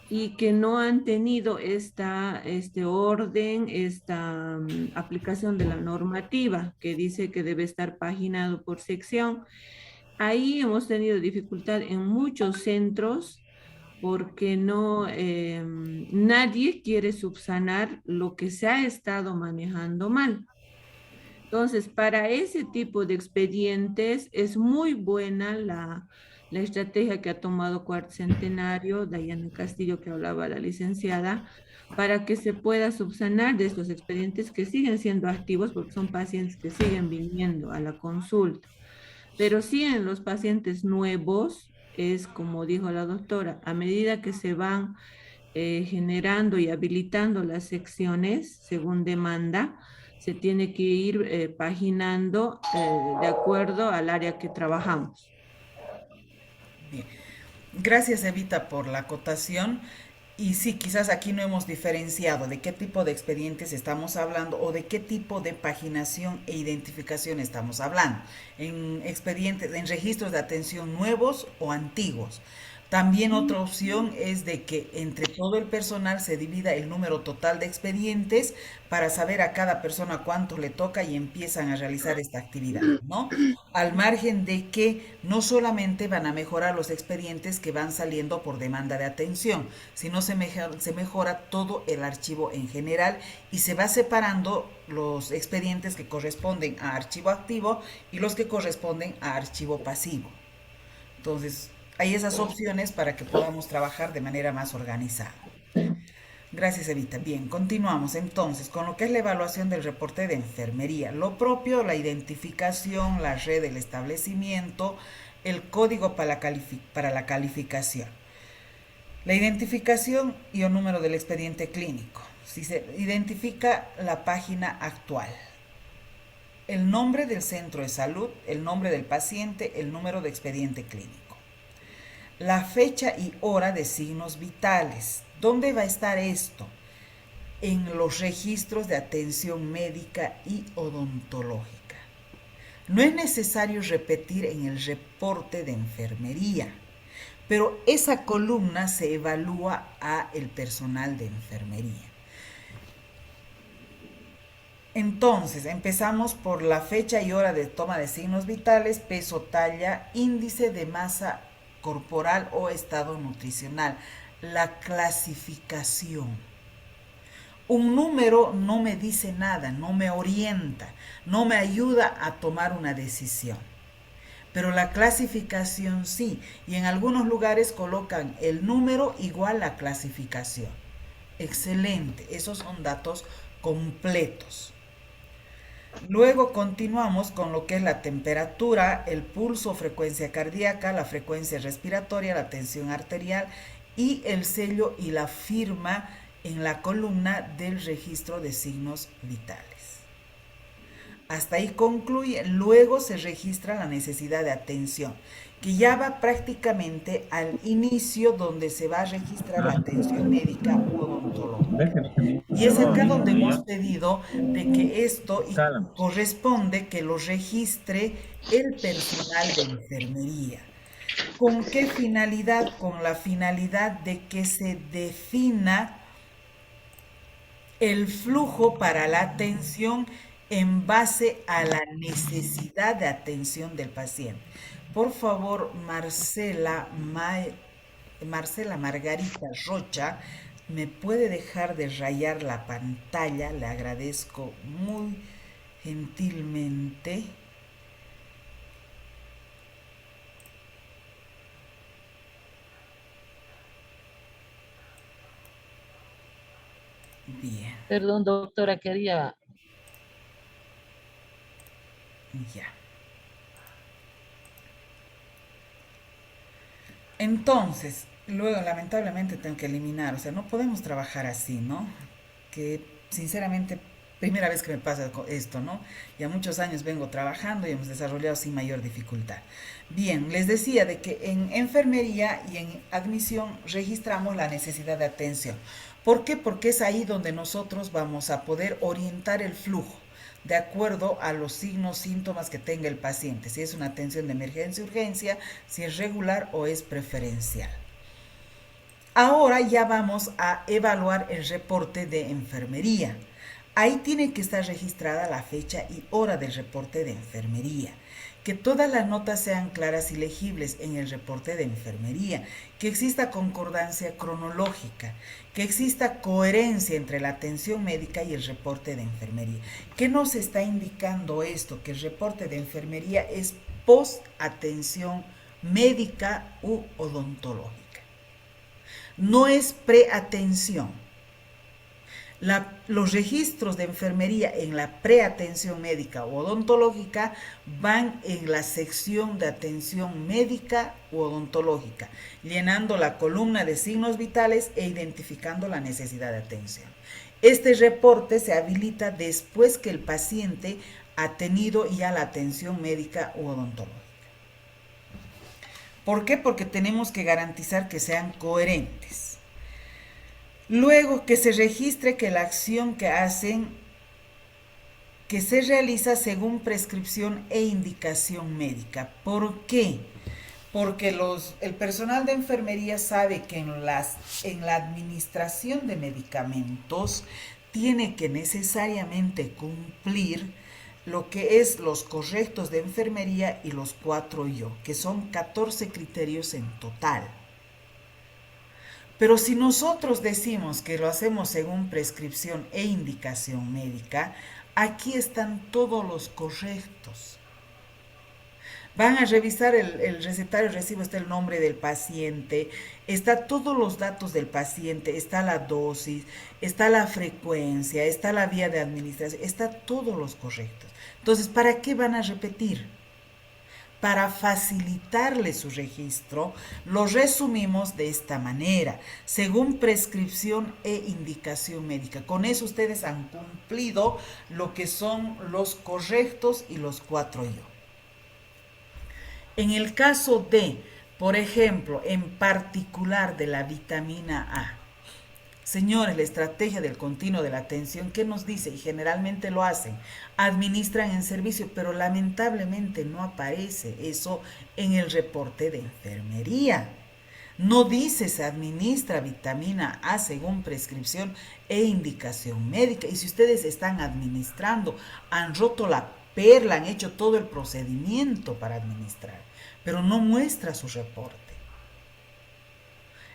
[SPEAKER 9] y que no han tenido este orden, esta aplicación de la normativa que dice que debe estar paginado por sección. Ahí hemos tenido dificultad en muchos centros porque nadie quiere subsanar lo que se ha estado manejando mal. Entonces, para ese tipo de expedientes es muy buena la estrategia que ha tomado Cuarto Centenario, Dayana Castillo, que hablaba la licenciada, para que se pueda subsanar de estos expedientes que siguen siendo activos porque son pacientes que siguen viniendo a la consulta. Pero sí en los pacientes nuevos, es como dijo la doctora, a medida que se van generando y habilitando las secciones según demanda, se tiene que ir paginando de acuerdo al área que trabajamos.
[SPEAKER 1] Bien. Gracias, Evita, por la acotación. Y sí, quizás aquí no hemos diferenciado de qué tipo de expedientes estamos hablando o de qué tipo de paginación e identificación estamos hablando. En expedientes, en registros de atención nuevos o antiguos. También otra opción es de que entre todo el personal se divida el número total de expedientes para saber a cada persona cuánto le toca y empiezan a realizar esta actividad, ¿no? Al margen de que no solamente van a mejorar los expedientes que van saliendo por demanda de atención, sino se mejora todo el archivo en general y se va separando los expedientes que corresponden a archivo activo y los que corresponden a archivo pasivo. Entonces, hay esas opciones para que podamos trabajar de manera más organizada. Gracias, Evita. Bien, continuamos entonces con lo que es la evaluación del reporte de enfermería. Lo propio, la identificación, la red del establecimiento, el código para la calificación. La identificación y el número del expediente clínico. Si se identifica la página actual, el nombre del centro de salud, el nombre del paciente, el número de expediente clínico. La fecha y hora de signos vitales. ¿Dónde va a estar esto? En los registros de atención médica y odontológica. No es necesario repetir en el reporte de enfermería, pero esa columna se evalúa a el personal de enfermería. Entonces, empezamos por la fecha y hora de toma de signos vitales, peso, talla, índice de masa corporal o estado nutricional, la clasificación. Un número no me dice nada, no me orienta, no me ayuda a tomar una decisión. Pero la clasificación sí, y en algunos lugares colocan el número igual a clasificación. Excelente, esos son datos completos. Luego continuamos con lo que es la temperatura, el pulso, frecuencia cardíaca, la frecuencia respiratoria, la tensión arterial y el sello y la firma en la columna del registro de signos vitales. Hasta ahí concluye, luego se registra la necesidad de atención, que ya va prácticamente al inicio donde se va a registrar la atención médica u odontológica. Y es acá donde hemos pedido de que esto corresponde que lo registre el personal de enfermería. ¿Con qué finalidad? Con la finalidad de que se defina el flujo para la atención en base a la necesidad de atención del paciente. Por favor, Marcela Margarita Rocha, ¿me puede dejar de rayar la pantalla? Le agradezco muy gentilmente. Bien.
[SPEAKER 10] Perdón, doctora, quería...
[SPEAKER 1] Ya. Entonces, luego lamentablemente tengo que eliminar, o sea, no podemos trabajar así, ¿no? Que sinceramente, primera vez que me pasa esto, ¿no? Ya muchos años vengo trabajando y hemos desarrollado sin mayor dificultad. Bien, les decía de que en enfermería y en admisión registramos la necesidad de atención. ¿Por qué? Porque es ahí donde nosotros vamos a poder orientar el flujo de acuerdo a los signos, síntomas que tenga el paciente, si es una atención de emergencia, urgencia, si es regular o es preferencial. Ahora ya vamos a evaluar el reporte de enfermería. Ahí tiene que estar registrada la fecha y hora del reporte de enfermería. Que todas las notas sean claras y legibles en el reporte de enfermería, que exista concordancia cronológica, que exista coherencia entre la atención médica y el reporte de enfermería. ¿Qué nos está indicando esto? Que el reporte de enfermería es post-atención médica u odontológica. No es preatención. Los registros de enfermería en la preatención médica o odontológica van en la sección de atención médica u odontológica, llenando la columna de signos vitales e identificando la necesidad de atención. Este reporte se habilita después que el paciente ha tenido ya la atención médica u odontológica. ¿Por qué? Porque tenemos que garantizar que sean coherentes. Luego, que se registre que la acción que hacen, que se realiza según prescripción e indicación médica. ¿Por qué? Porque el personal de enfermería sabe que en la administración de medicamentos tiene que necesariamente cumplir lo que es los correctos de enfermería y los 4 yo, que son 14 criterios en total. Pero si nosotros decimos que lo hacemos según prescripción e indicación médica, aquí están todos los correctos. Van a revisar el recetario, el recibo, está el nombre del paciente, está todos los datos del paciente, está la dosis, está la frecuencia, está la vía de administración, está todos los correctos. Entonces, ¿para qué van a repetir? Para facilitarle su registro, lo resumimos de esta manera, según prescripción e indicación médica. Con eso ustedes han cumplido lo que son los correctos y los 4 yo. En el caso de, por ejemplo, en particular de la vitamina A, señores, la estrategia del continuo de la atención, ¿qué nos dice? Y generalmente lo hacen, administran en servicio, pero lamentablemente no aparece eso en el reporte de enfermería. No dice se administra vitamina A según prescripción e indicación médica. Y si ustedes están administrando, han roto la perla, han hecho todo el procedimiento para administrar, pero no muestra su reporte.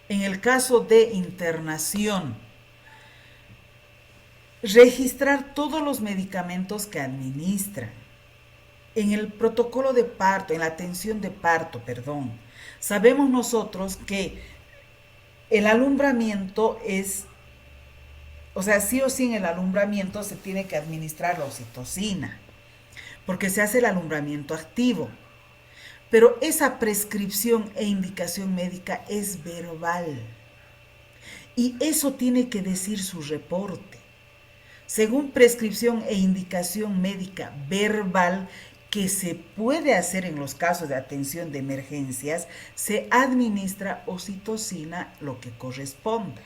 [SPEAKER 1] En el caso de internación, registrar todos los medicamentos que administran. En el protocolo de parto, en la atención de parto, sabemos nosotros que el alumbramiento es, o sea, sí o sí en el alumbramiento se tiene que administrar la oxitocina, porque se hace el alumbramiento activo. Pero esa prescripción e indicación médica es verbal. Y eso tiene que decir su reporte. según prescripción e indicación médica verbal que se puede hacer en los casos de atención de emergencias, se administra oxitocina, lo que corresponda.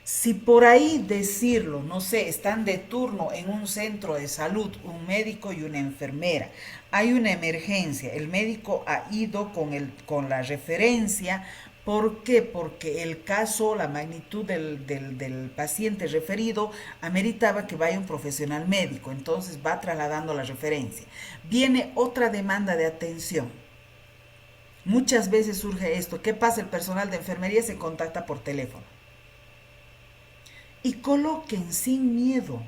[SPEAKER 1] Si por ahí decirlo, no sé, están de turno en un centro de salud, un médico y una enfermera, hay una emergencia, el médico ha ido con la referencia. ¿Por qué? Porque el caso, la magnitud del paciente referido ameritaba que vaya un profesional médico, entonces va trasladando la referencia. Viene otra demanda de atención. Muchas veces surge esto. ¿Qué pasa? El personal de enfermería se contacta por teléfono. Y coloquen sin miedo,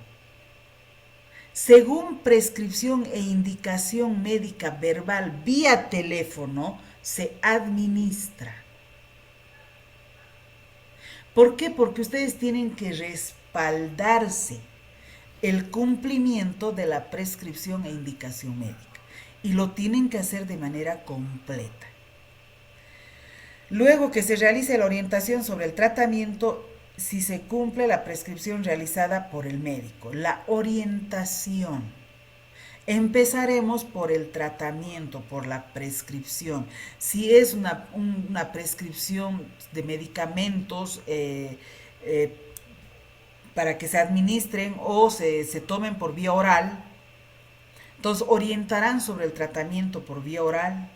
[SPEAKER 1] según prescripción e indicación médica verbal vía teléfono, se administra. ¿Por qué? Porque ustedes tienen que respaldarse el cumplimiento de la prescripción e indicación médica y lo tienen que hacer de manera completa. Luego que se realice la orientación sobre el tratamiento, si se cumple la prescripción realizada por el médico, la orientación. Empezaremos por el tratamiento, por la prescripción. Si es una prescripción de medicamentos para que se administren o se tomen por vía oral, entonces orientarán sobre el tratamiento por vía oral.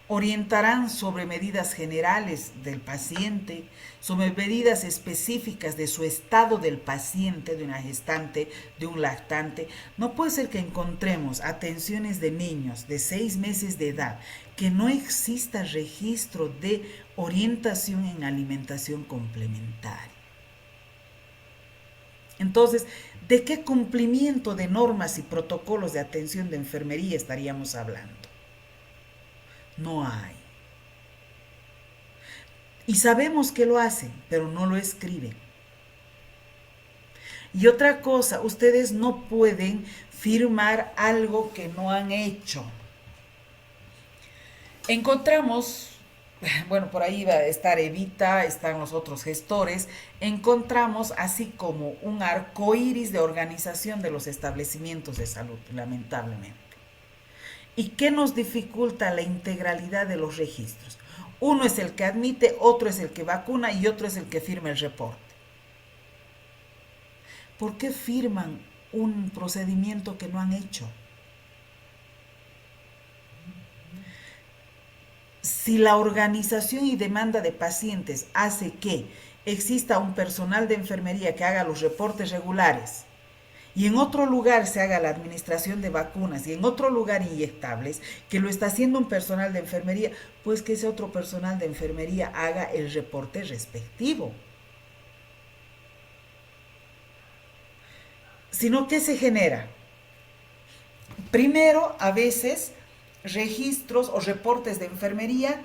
[SPEAKER 1] Orientarán sobre medidas generales del paciente, sobre medidas específicas de su estado del paciente, de una gestante, de un lactante. No puede ser que encontremos atenciones de niños de 6 meses de edad que no exista registro de orientación en alimentación complementaria. Entonces, ¿de qué cumplimiento de normas y protocolos de atención de enfermería estaríamos hablando? No hay. Y sabemos que lo hacen, pero no lo escriben. Y otra cosa, ustedes no pueden firmar algo que no han hecho. Encontramos, bueno, por ahí va a estar Evita, están los otros gestores, encontramos así como un arco iris de organización de los establecimientos de salud, lamentablemente. ¿Y qué nos dificulta la integralidad de los registros? Uno es el que admite, otro es el que vacuna y otro es el que firma el reporte. ¿Por qué firman un procedimiento que no han hecho? Si la organización y demanda de pacientes hace que exista un personal de enfermería que haga los reportes regulares, y en otro lugar se haga la administración de vacunas y en otro lugar inyectables, que lo está haciendo un personal de enfermería, pues que ese otro personal de enfermería haga el reporte respectivo. Sino que se genera, primero, a veces, registros o reportes de enfermería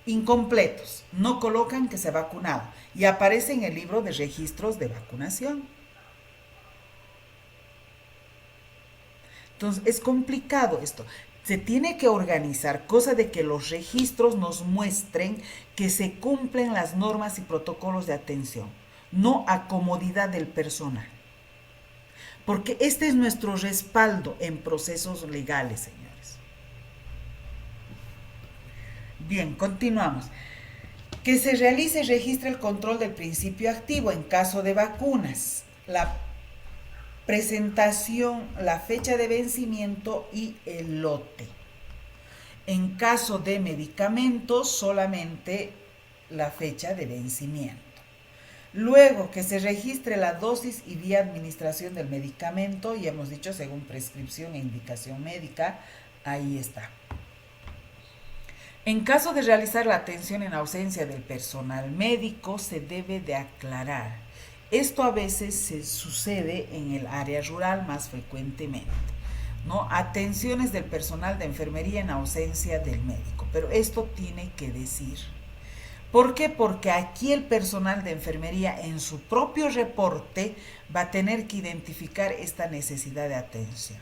[SPEAKER 1] incompletos, no colocan que se ha vacunado y aparece en el libro de registros de vacunación. Entonces, es complicado esto. Se tiene que organizar, cosa de que los registros nos muestren que se cumplen las normas y protocolos de atención, no a comodidad del personal. Porque este es nuestro respaldo en procesos legales, señores. Bien, continuamos. Que se realice y registre el control del principio activo en caso de vacunas. La presentación, la fecha de vencimiento y el lote. En caso de medicamentos, solamente la fecha de vencimiento. Luego, que se registre la dosis y vía de administración del medicamento, y hemos dicho según prescripción e indicación médica, ahí está. En caso de realizar la atención en ausencia del personal médico, se debe de aclarar. Esto a veces se sucede en el área rural más frecuentemente, ¿no? Atenciones del personal de enfermería en ausencia del médico, pero esto tiene que decir. ¿Por qué? Porque aquí el personal de enfermería en su propio reporte va a tener que identificar esta necesidad de atención.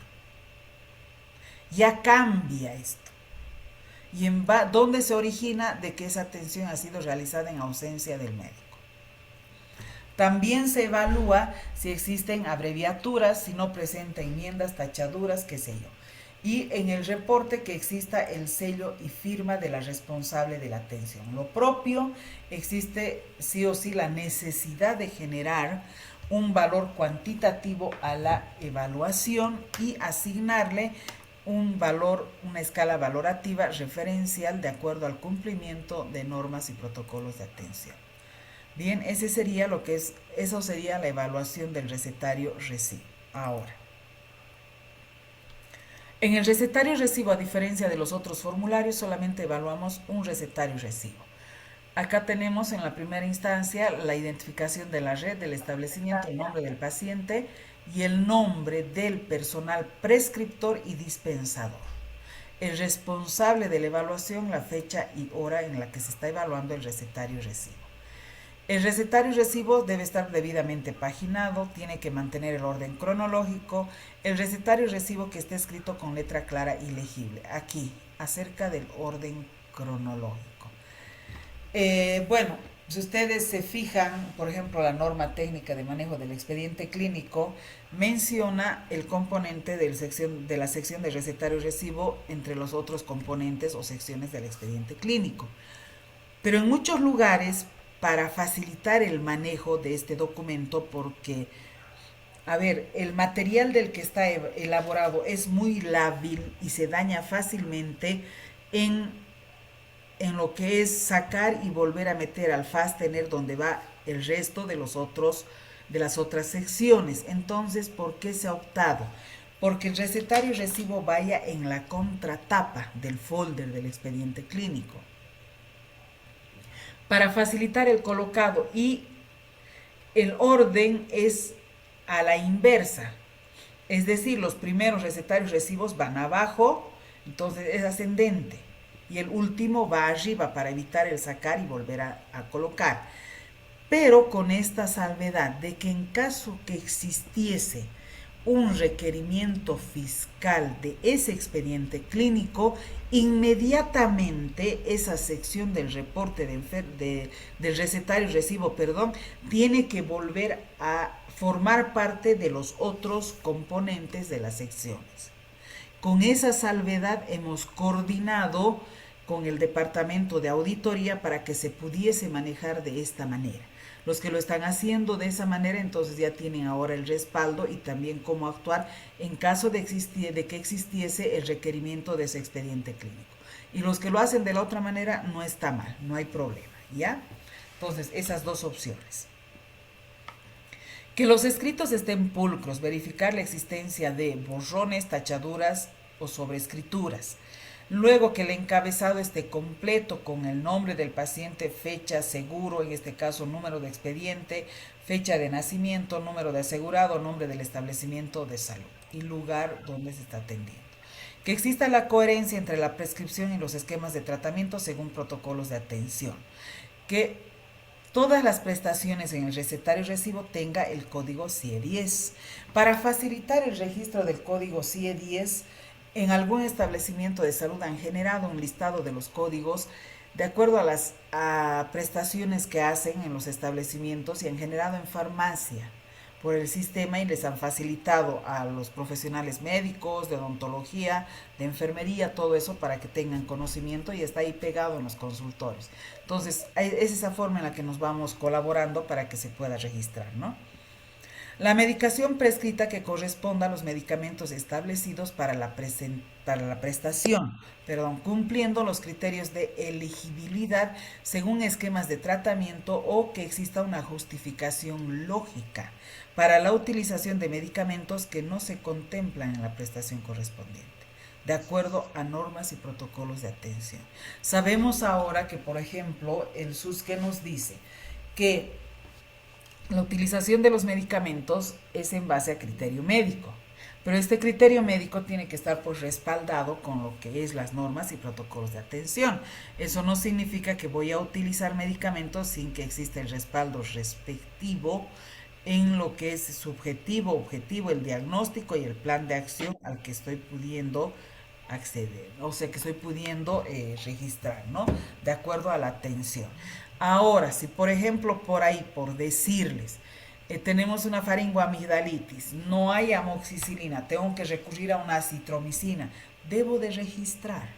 [SPEAKER 1] Ya cambia esto. ¿Y dónde se origina de que esa atención ha sido realizada en ausencia del médico? También se evalúa si existen abreviaturas, si no presenta enmiendas, tachaduras, qué sé yo. Y en el reporte que exista el sello y firma de la responsable de la atención. Lo propio, existe sí o sí la necesidad de generar un valor cuantitativo a la evaluación y asignarle un valor, una escala valorativa referencial de acuerdo al cumplimiento de normas y protocolos de atención. Bien, ese sería lo que es, eso sería la evaluación del recetario recibo. Ahora, en el recetario recibo, a diferencia de los otros formularios, solamente evaluamos un recetario recibo. Acá tenemos en la primera instancia la identificación de la red, del establecimiento, el nombre del paciente y el nombre del personal prescriptor y dispensador. El responsable de la evaluación, la fecha y hora en la que se está evaluando el recetario recibo. El recetario recibo debe estar debidamente paginado, tiene que mantener el orden cronológico. El recetario recibo que esté escrito con letra clara y legible. Aquí, acerca del orden cronológico. Bueno, si ustedes se fijan, por ejemplo, la norma técnica de manejo del expediente clínico menciona el componente de la sección de recetario recibo entre los otros componentes o secciones del expediente clínico. Pero en muchos lugares, para facilitar el manejo de este documento, porque, a ver, el material del que está elaborado es muy lábil y se daña fácilmente en lo que es sacar y volver a meter al fastener donde va el resto de de las otras secciones. Entonces, ¿por qué se ha optado? Porque el recetario recibo vaya en la contratapa del folder del expediente clínico, para facilitar el colocado, y el orden es a la inversa, es decir, los primeros recetarios recibos van abajo, entonces es ascendente, y el último va arriba para evitar el sacar y volver a colocar. Pero con esta salvedad de que en caso que existiese un requerimiento fiscal de ese expediente clínico, inmediatamente esa sección del reporte del recetario recibo, tiene que volver a formar parte de los otros componentes de las secciones. Con esa salvedad hemos coordinado con el departamento de auditoría para que se pudiese manejar de esta manera. Los que lo están haciendo de esa manera, entonces ya tienen ahora el respaldo y también cómo actuar en caso de que existiese el requerimiento de ese expediente clínico. Y los que lo hacen de la otra manera, no está mal, no hay problema, ¿ya? Entonces, esas dos opciones. Que los escritos estén pulcros, verificar la existencia de borrones, tachaduras o sobrescrituras. Luego que el encabezado esté completo con el nombre del paciente, fecha, seguro, en este caso número de expediente, fecha de nacimiento, número de asegurado, nombre del establecimiento de salud y lugar donde se está atendiendo. Que exista la coherencia entre la prescripción y los esquemas de tratamiento según protocolos de atención. Que todas las prestaciones en el recetario recibo tenga el código CIE-10. Para facilitar el registro del código CIE-10, en algún establecimiento de salud han generado un listado de los códigos de acuerdo a las prestaciones que hacen en los establecimientos y han generado en farmacia por el sistema y les han facilitado a los profesionales médicos, de odontología, de enfermería, todo eso para que tengan conocimiento y está ahí pegado en los consultorios. Entonces, es esa forma en la que nos vamos colaborando para que se pueda registrar, ¿no? La medicación prescrita que corresponda a los medicamentos establecidos para la prestación, cumpliendo los criterios de elegibilidad según esquemas de tratamiento o que exista una justificación lógica para la utilización de medicamentos que no se contemplan en la prestación correspondiente, de acuerdo a normas y protocolos de atención. Sabemos ahora que, por ejemplo, el SUSCE nos dice que la utilización de los medicamentos es en base a criterio médico, pero este criterio médico tiene que estar respaldado con lo que es las normas y protocolos de atención. Eso no significa que voy a utilizar medicamentos sin que exista el respaldo respectivo en lo que es subjetivo, objetivo, el diagnóstico y el plan de acción al que estoy pudiendo acceder, o sea, que estoy pudiendo registrar, ¿no? De acuerdo a la atención. Ahora, si por ejemplo por ahí, por decirles, tenemos una faringoamigdalitis, no hay amoxicilina, tengo que recurrir a una acitromicina, debo de registrar.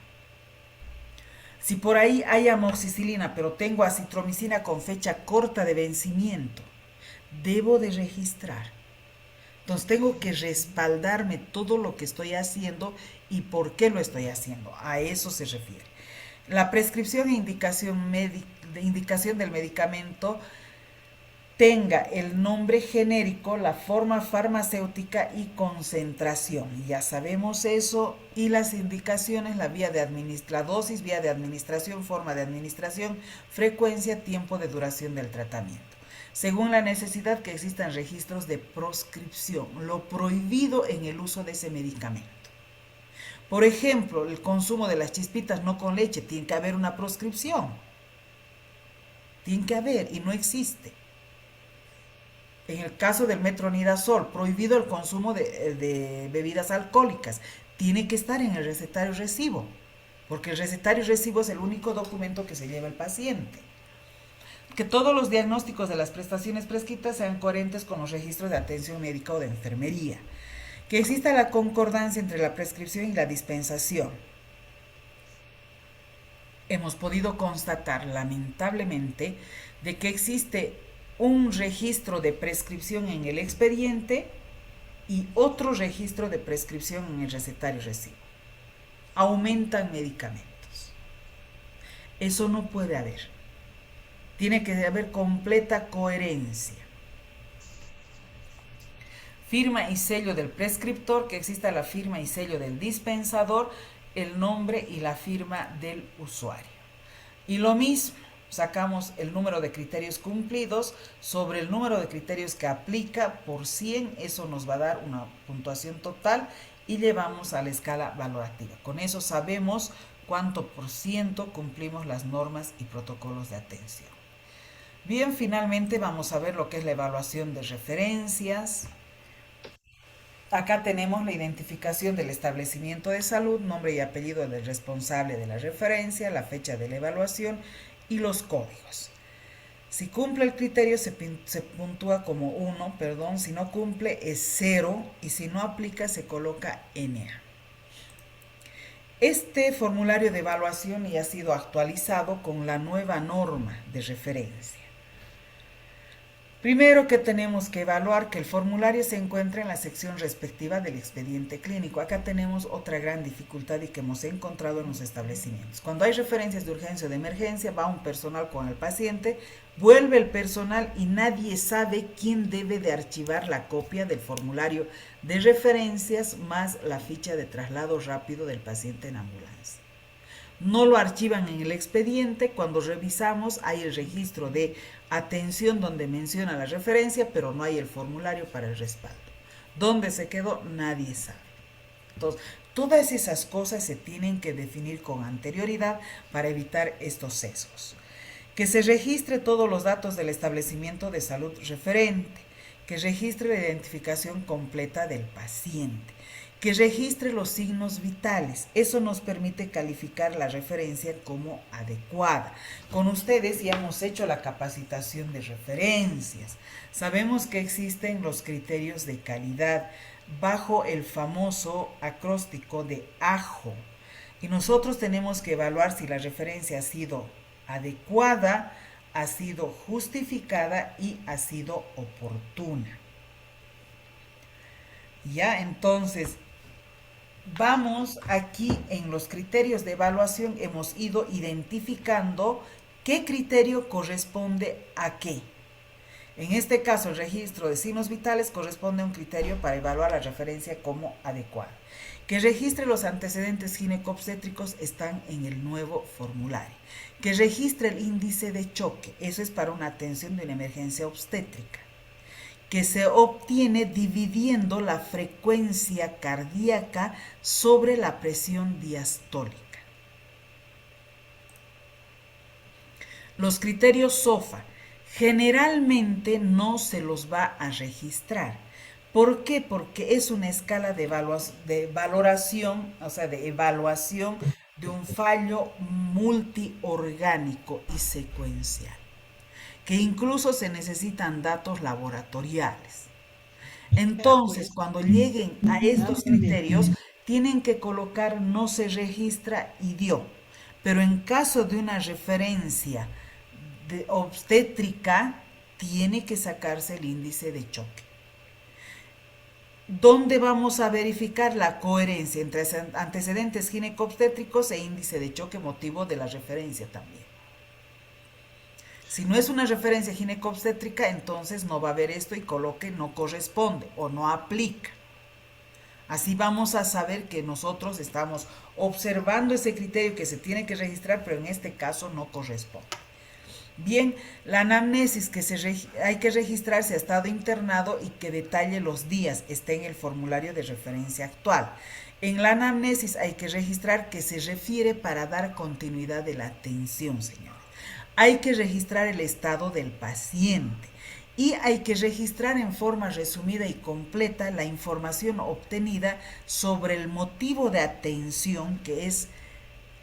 [SPEAKER 1] Si por ahí hay amoxicilina, pero tengo acitromicina con fecha corta de vencimiento, debo de registrar. Entonces tengo que respaldarme todo lo que estoy haciendo y por qué lo estoy haciendo. A eso se refiere. La prescripción e indicación del medicamento tenga el nombre genérico, la forma farmacéutica y concentración. Ya sabemos eso. Y las indicaciones, la dosis, vía de administración, forma de administración, frecuencia, tiempo de duración del tratamiento. Según la necesidad que existan registros de proscripción, lo prohibido en el uso de ese medicamento. Por ejemplo, el consumo de las chispitas no con leche, tiene que haber una proscripción. Tiene que haber y no existe. En el caso del metronidazol, prohibido el consumo de bebidas alcohólicas, tiene que estar en el recetario recibo, porque el recetario recibo es el único documento que se lleva el paciente. Que todos los diagnósticos de las prestaciones prescritas sean coherentes con los registros de atención médica o de enfermería. Que exista la concordancia entre la prescripción y la dispensación. Hemos podido constatar, lamentablemente, de que existe un registro de prescripción en el expediente y otro registro de prescripción en el recetario recibo. Aumentan medicamentos. Eso no puede haber. Tiene que haber completa coherencia. Firma y sello del prescriptor, que exista la firma y sello del dispensador, el nombre y la firma del usuario. Y lo mismo, sacamos el número de criterios cumplidos sobre el número de criterios que aplica por 100, eso nos va a dar una puntuación total y llevamos a la escala valorativa. Con eso sabemos cuánto por ciento cumplimos las normas y protocolos de atención. Bien, finalmente vamos a ver lo que es la evaluación de referencias. Acá tenemos la identificación del establecimiento de salud, nombre y apellido del responsable de la referencia, la fecha de la evaluación y los códigos. Si cumple el criterio se puntúa como 1, si no cumple es 0 y si no aplica se coloca NA. Este formulario de evaluación ya ha sido actualizado con la nueva norma de referencia. Primero que tenemos que evaluar que el formulario se encuentra en la sección respectiva del expediente clínico. Acá tenemos otra gran dificultad y que hemos encontrado en los establecimientos. Cuando hay referencias de urgencia o de emergencia, va un personal con el paciente, vuelve el personal y nadie sabe quién debe de archivar la copia del formulario de referencias más la ficha de traslado rápido del paciente en ambulancia. No lo archivan en el expediente, cuando revisamos hay el registro de atención donde menciona la referencia, pero no hay el formulario para el respaldo. ¿Dónde se quedó? Nadie sabe. Entonces, todas esas cosas se tienen que definir con anterioridad para evitar estos sesgos. Que se registre todos los datos del establecimiento de salud referente, que registre la identificación completa del paciente, que registre los signos vitales. Eso nos permite calificar la referencia como adecuada. Con ustedes ya hemos hecho la capacitación de referencias. Sabemos que existen los criterios de calidad bajo el famoso acróstico de AJO. Y nosotros tenemos que evaluar si la referencia ha sido adecuada, ha sido justificada y ha sido oportuna. Ya, entonces, vamos aquí en los criterios de evaluación, hemos ido identificando qué criterio corresponde a qué. En este caso, el registro de signos vitales corresponde a un criterio para evaluar la referencia como adecuada. Que registre los antecedentes ginecobstétricos están en el nuevo formulario. Que registre el índice de choque, eso es para una atención de una emergencia obstétrica. Que se obtiene dividiendo la frecuencia cardíaca sobre la presión diastólica. Los criterios SOFA generalmente no se los va a registrar. ¿Por qué? Porque es una escala de valoración, o sea, de evaluación de un fallo multiorgánico y secuencial. que incluso se necesitan datos laboratoriales. Entonces, cuando lleguen a estos criterios, tienen que colocar no se registra y dio. Pero en caso de una referencia de obstétrica, tiene que sacarse el índice de choque. ¿Dónde vamos a verificar la coherencia entre antecedentes ginecobstétricos e índice de choque, motivo de la referencia también? Si no es una referencia ginecobstétrica, entonces no va a haber esto y coloque no corresponde o no aplica. Así vamos a saber que nosotros estamos observando ese criterio que se tiene que registrar, pero en este caso no corresponde. Bien, la anamnesis que hay que registrar si ha estado internado y que detalle los días, está en el formulario de referencia actual. En la anamnesis hay que registrar que se refiere para dar continuidad de la atención, señores. Hay que registrar el estado del paciente y hay que registrar en forma resumida y completa la información obtenida sobre el motivo de atención, que es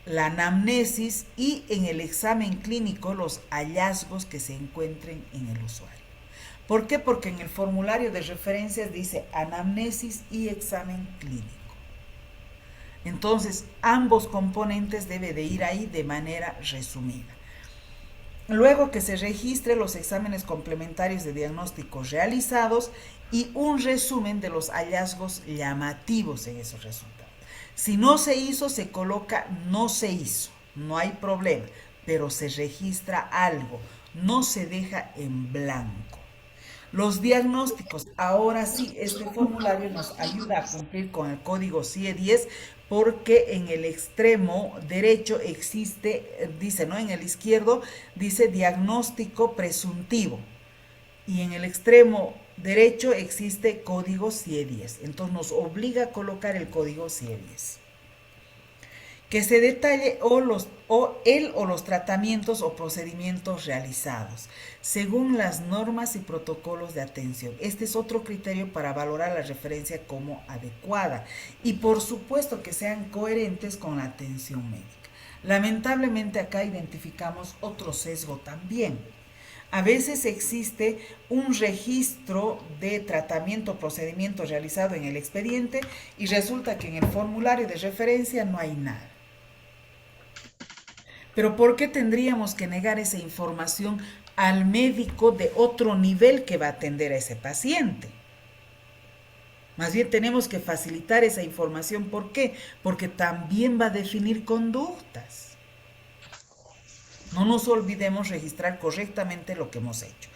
[SPEAKER 1] la anamnesis, y en el examen clínico los hallazgos que se encuentren en el usuario. ¿Por qué? Porque en el formulario de referencias dice anamnesis y examen clínico. Entonces, ambos componentes deben de ir ahí de manera resumida. Luego que se registre los exámenes complementarios de diagnóstico realizados y un resumen de los hallazgos llamativos en esos resultados. Si no se hizo, se coloca no se hizo, no hay problema, pero se registra algo, no se deja en blanco. Los diagnósticos, ahora sí, este formulario nos ayuda a cumplir con el código CIE 10 porque en el extremo derecho existe, dice, ¿no? En el izquierdo dice diagnóstico presuntivo y en el extremo derecho existe código CIE 10. Entonces nos obliga a colocar el código CIE 10. Que se detalle el o los tratamientos o procedimientos realizados, según las normas y protocolos de atención. Este es otro criterio para valorar la referencia como adecuada. Y por supuesto que sean coherentes con la atención médica. Lamentablemente acá identificamos otro sesgo también. A veces existe un registro de tratamiento o procedimiento realizado en el expediente y resulta que en el formulario de referencia no hay nada. Pero ¿por qué tendríamos que negar esa información al médico de otro nivel que va a atender a ese paciente? Más bien tenemos que facilitar esa información. ¿Por qué? Porque también va a definir conductas. No nos olvidemos registrar correctamente lo que hemos hecho.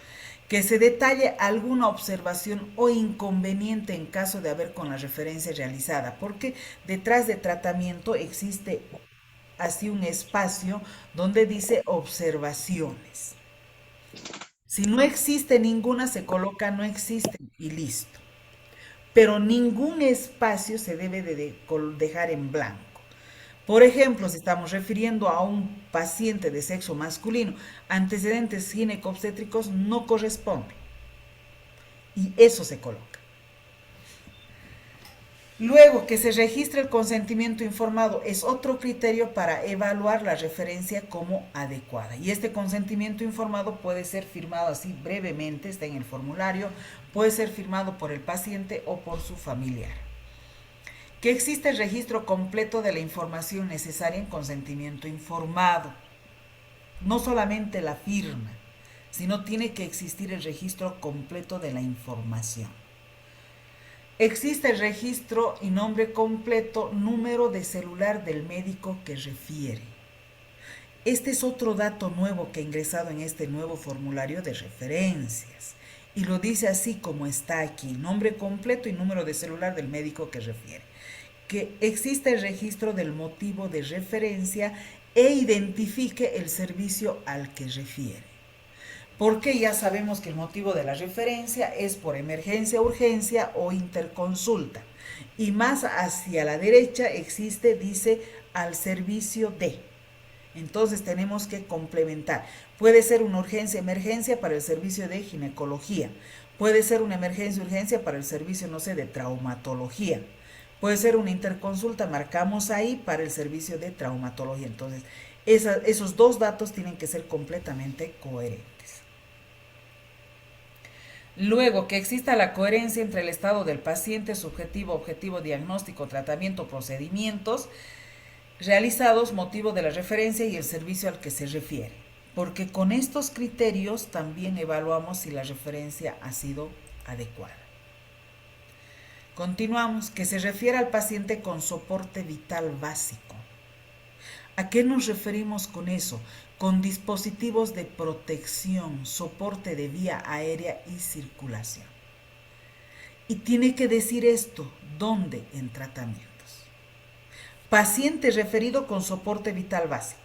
[SPEAKER 1] Que se detalle alguna observación o inconveniente en caso de haber con la referencia realizada, porque detrás de tratamiento existe así un espacio donde dice observaciones. Si no existe ninguna, se coloca no existe y listo. Pero ningún espacio se debe de dejar en blanco. Por ejemplo, si estamos refiriendo a un paciente de sexo masculino, antecedentes ginecobstétricos no corresponden. Y eso se coloca. Luego, que se registre el consentimiento informado es otro criterio para evaluar la referencia como adecuada. Y este consentimiento informado puede ser firmado así brevemente, está en el formulario, puede ser firmado por el paciente o por su familiar. Que existe el registro completo de la información necesaria en consentimiento informado. No solamente la firma, sino tiene que existir el registro completo de la información. Existe el registro y nombre completo, número de celular del médico que refiere. Este es otro dato nuevo que ha ingresado en este nuevo formulario de referencias. Y lo dice así como está aquí, nombre completo y número de celular del médico que refiere. Que existe el registro del motivo de referencia e identifique el servicio al que refiere. Porque ya sabemos que el motivo de la referencia es por emergencia, urgencia o interconsulta. Y más hacia la derecha existe, dice, al servicio de. Entonces tenemos que complementar. Puede ser una urgencia, emergencia para el servicio de ginecología. Puede ser una emergencia, urgencia para el servicio, no sé, de traumatología. Puede ser una interconsulta, marcamos ahí para el servicio de traumatología. Entonces, esos dos datos tienen que ser completamente coherentes. Luego, que exista la coherencia entre el estado del paciente, subjetivo, objetivo, diagnóstico, tratamiento, procedimientos realizados, motivo de la referencia y el servicio al que se refiere. Porque con estos criterios también evaluamos si la referencia ha sido adecuada. Continuamos, que se refiere al paciente con soporte vital básico. ¿A qué nos referimos con eso? Con dispositivos de protección, soporte de vía aérea y circulación. Y tiene que decir esto, ¿dónde? En tratamientos. Paciente referido con soporte vital básico.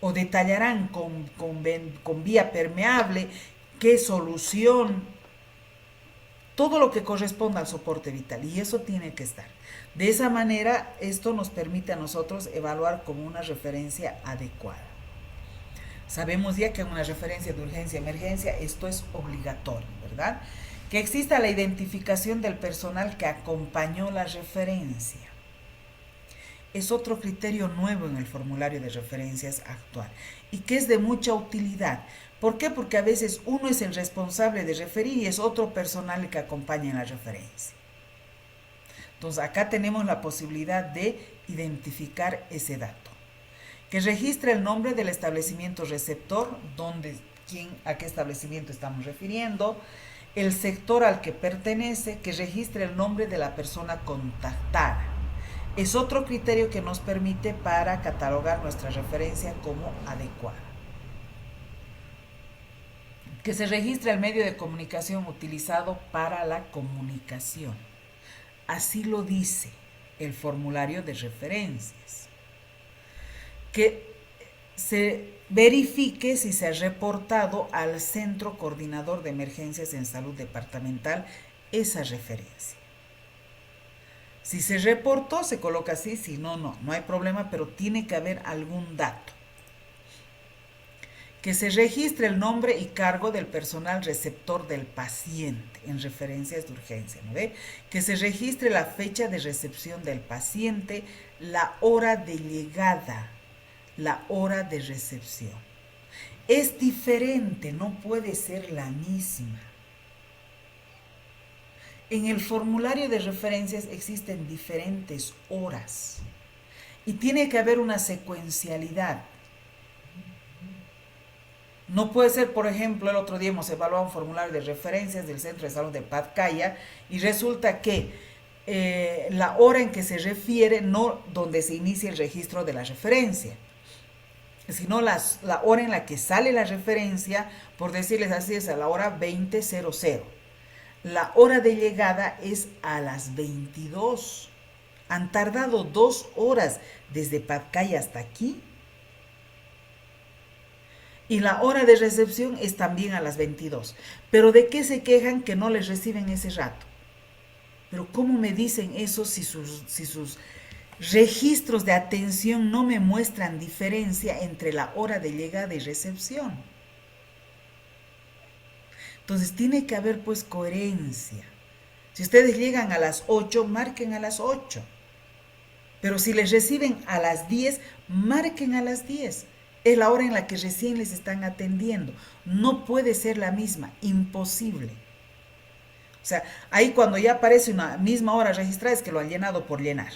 [SPEAKER 1] O detallarán con vía permeable qué solución, todo lo que corresponda al soporte vital, y eso tiene que estar. De esa manera, esto nos permite a nosotros evaluar como una referencia adecuada. Sabemos ya que en una referencia de urgencia-emergencia esto es obligatorio, ¿verdad? Que exista la identificación del personal que acompañó la referencia. Es otro criterio nuevo en el formulario de referencias actual y que es de mucha utilidad. ¿Por qué? Porque a veces uno es el responsable de referir y es otro personal el que acompaña en la referencia. Entonces acá tenemos la posibilidad de identificar ese dato. Que registre el nombre del establecimiento receptor, a qué establecimiento estamos refiriendo, el sector al que pertenece, que registre el nombre de la persona contactada. Es otro criterio que nos permite para catalogar nuestra referencia como adecuada. Que se registre el medio de comunicación utilizado para la comunicación. Así lo dice el formulario de referencias. Que se verifique si se ha reportado al Centro Coordinador de Emergencias en Salud Departamental esa referencia. Si se reportó, se coloca así, si no, no hay problema, pero tiene que haber algún dato. Que se registre el nombre y cargo del personal receptor del paciente en referencias de urgencia, ¿no ve? Que se registre la fecha de recepción del paciente, la hora de llegada, la hora de recepción. Es diferente, no puede ser la misma. En el formulario de referencias existen diferentes horas y tiene que haber una secuencialidad. No puede ser, por ejemplo, el otro día hemos evaluado un formulario de referencias del Centro de Salud de Patcaya y resulta que la hora en que se refiere no donde se inicia el registro de la referencia, sino la hora en la que sale la referencia, por decirles así, es a la hora 20:00. La hora de llegada es a las 22. Han tardado 2 horas desde Patcaya hasta aquí. Y la hora de recepción es también a las 22. Pero ¿de qué se quejan que no les reciben ese rato? Pero ¿cómo me dicen eso si sus registros de atención no me muestran diferencia entre la hora de llegada y recepción? Entonces tiene que haber pues coherencia. Si ustedes llegan a las 8, marquen a las 8. Pero si les reciben a las 10, marquen a las 10. Es la hora en la que recién les están atendiendo. No puede ser la misma, imposible. O sea, ahí cuando ya aparece una misma hora registrada es que lo han llenado por llenar.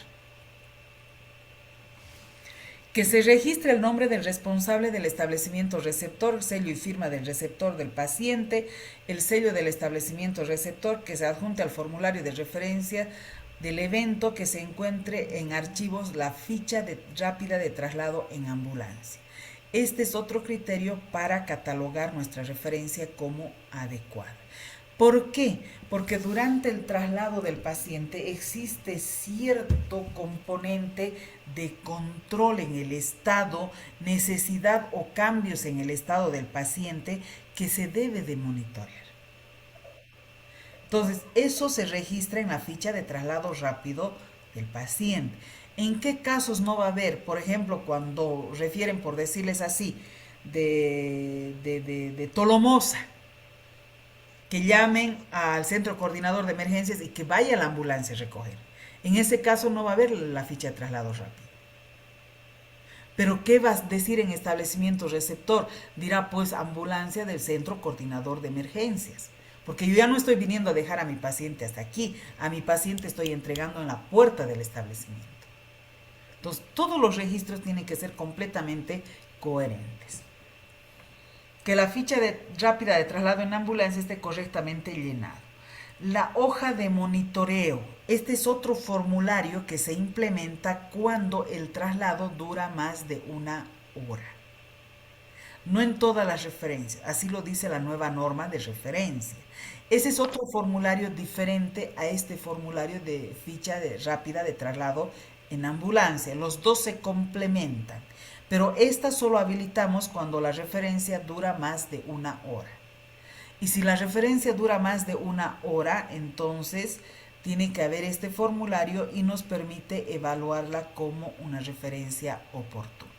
[SPEAKER 1] Que se registre el nombre del responsable del establecimiento receptor, sello y firma del receptor del paciente, el sello del establecimiento receptor, que se adjunte al formulario de referencia del evento, que se encuentre en archivos la ficha rápida de traslado en ambulancia. Este es otro criterio para catalogar nuestra referencia como adecuada. ¿Por qué? Porque durante el traslado del paciente existe cierto componente de control en el estado, necesidad o cambios en el estado del paciente que se debe de monitorear. Entonces, eso se registra en la ficha de traslado rápido del paciente. ¿En qué casos no va a haber? Por ejemplo, cuando refieren, por decirles así, de Tolomosa, que llamen al Centro Coordinador de Emergencias y que vaya la ambulancia a recoger. En ese caso no va a haber la ficha de traslado rápido. Pero ¿qué vas a decir en establecimiento receptor? Dirá pues ambulancia del centro coordinador de emergencias. Porque yo ya no estoy viniendo a dejar a mi paciente hasta aquí. A mi paciente estoy entregando en la puerta del establecimiento. Entonces, todos los registros tienen que ser completamente coherentes. Que la ficha rápida de traslado en ambulancia esté correctamente llenada. La hoja de monitoreo. Este es otro formulario que se implementa cuando el traslado dura más de 1 hora. No en todas las referencias, así lo dice la nueva norma de referencia. Ese es otro formulario diferente a este formulario de ficha rápida de traslado en ambulancia. Los dos se complementan, pero esta solo habilitamos cuando la referencia dura más de 1 hora. Y si la referencia dura más de 1 hora, entonces tiene que haber este formulario y nos permite evaluarla como una referencia oportuna.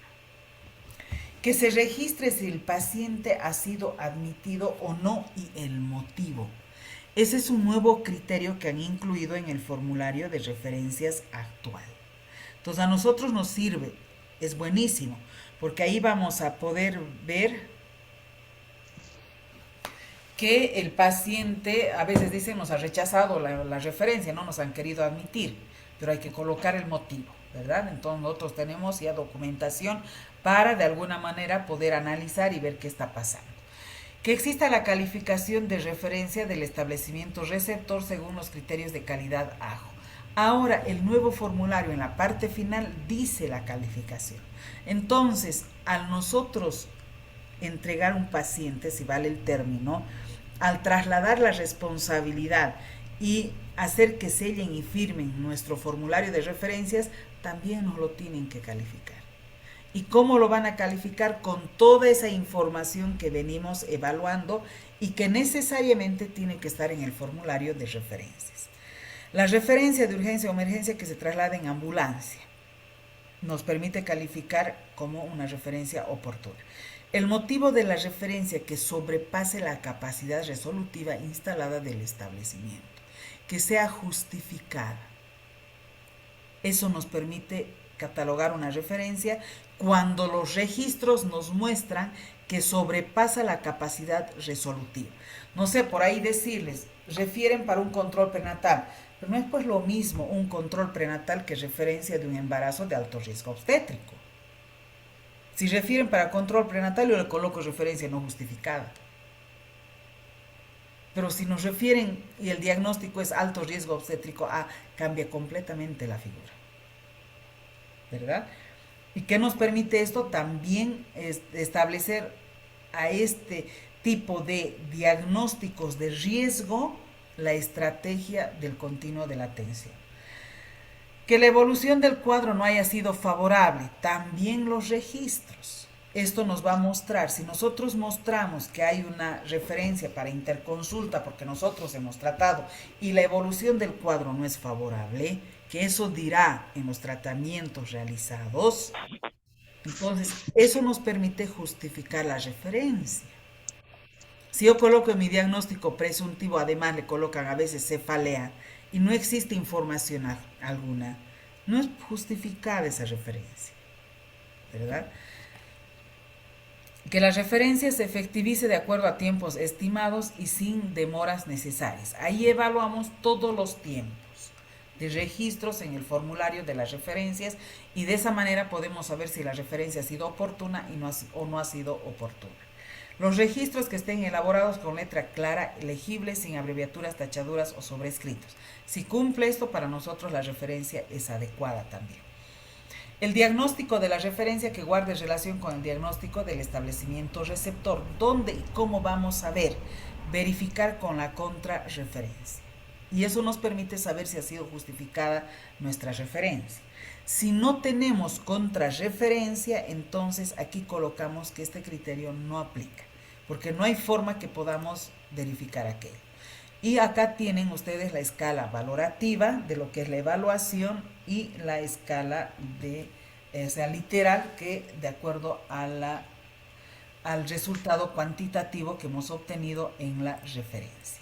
[SPEAKER 1] Que se registre si el paciente ha sido admitido o no y el motivo. Ese es un nuevo criterio que han incluido en el formulario de referencias actual. Entonces a nosotros nos sirve, es buenísimo, porque ahí vamos a poder ver que el paciente, a veces dicen, nos ha rechazado la referencia, no nos han querido admitir, pero hay que colocar el motivo, ¿verdad? Entonces nosotros tenemos ya documentación para de alguna manera poder analizar y ver qué está pasando. Que exista la calificación de referencia del establecimiento receptor según los criterios de calidad AJO. Ahora el nuevo formulario en la parte final dice la calificación. Entonces, al nosotros entregar un paciente, si vale el término, al trasladar la responsabilidad y hacer que sellen y firmen nuestro formulario de referencias, también nos lo tienen que calificar. ¿Y cómo lo van a calificar? Con toda esa información que venimos evaluando y que necesariamente tiene que estar en el formulario de referencias. La referencia de urgencia o emergencia que se traslada en ambulancia nos permite calificar como una referencia oportuna. El motivo de la referencia que sobrepase la capacidad resolutiva instalada del establecimiento, que sea justificada. Eso nos permite catalogar una referencia cuando los registros nos muestran que sobrepasa la capacidad resolutiva. No sé, por ahí decirles, refieren para un control prenatal, pero no es pues lo mismo un control prenatal que referencia de un embarazo de alto riesgo obstétrico. Si refieren para control prenatal, yo le coloco referencia no justificada. Pero si nos refieren y el diagnóstico es alto riesgo obstétrico, cambia completamente la figura. ¿Verdad? ¿Y qué nos permite esto? También establecer a este tipo de diagnósticos de riesgo la estrategia del continuo de la atención. Que la evolución del cuadro no haya sido favorable, también los registros. Esto nos va a mostrar, si nosotros mostramos que hay una referencia para interconsulta porque nosotros hemos tratado y la evolución del cuadro no es favorable, que eso dirá en los tratamientos realizados, entonces eso nos permite justificar la referencia. Si yo coloco en mi diagnóstico presuntivo, además le colocan a veces cefalea, y no existe información alguna, no es justificada esa referencia, ¿verdad? Que la referencia se efectivice de acuerdo a tiempos estimados y sin demoras necesarias. Ahí evaluamos todos los tiempos de registros en el formulario de las referencias y de esa manera podemos saber si la referencia ha sido oportuna o no ha sido oportuna. Los registros que estén elaborados con letra clara, legible, sin abreviaturas, tachaduras o sobrescritos. Si cumple esto, para nosotros la referencia es adecuada también. El diagnóstico de la referencia que guarde relación con el diagnóstico del establecimiento receptor. ¿Dónde y cómo vamos a ver? Verificar con la contrarreferencia. Y eso nos permite saber si ha sido justificada nuestra referencia. Si no tenemos contrarreferencia, entonces aquí colocamos que este criterio no aplica, porque no hay forma que podamos verificar aquello. Y acá tienen ustedes la escala valorativa de lo que es la evaluación y la escala de, literal, que de acuerdo a al resultado cuantitativo que hemos obtenido en la referencia.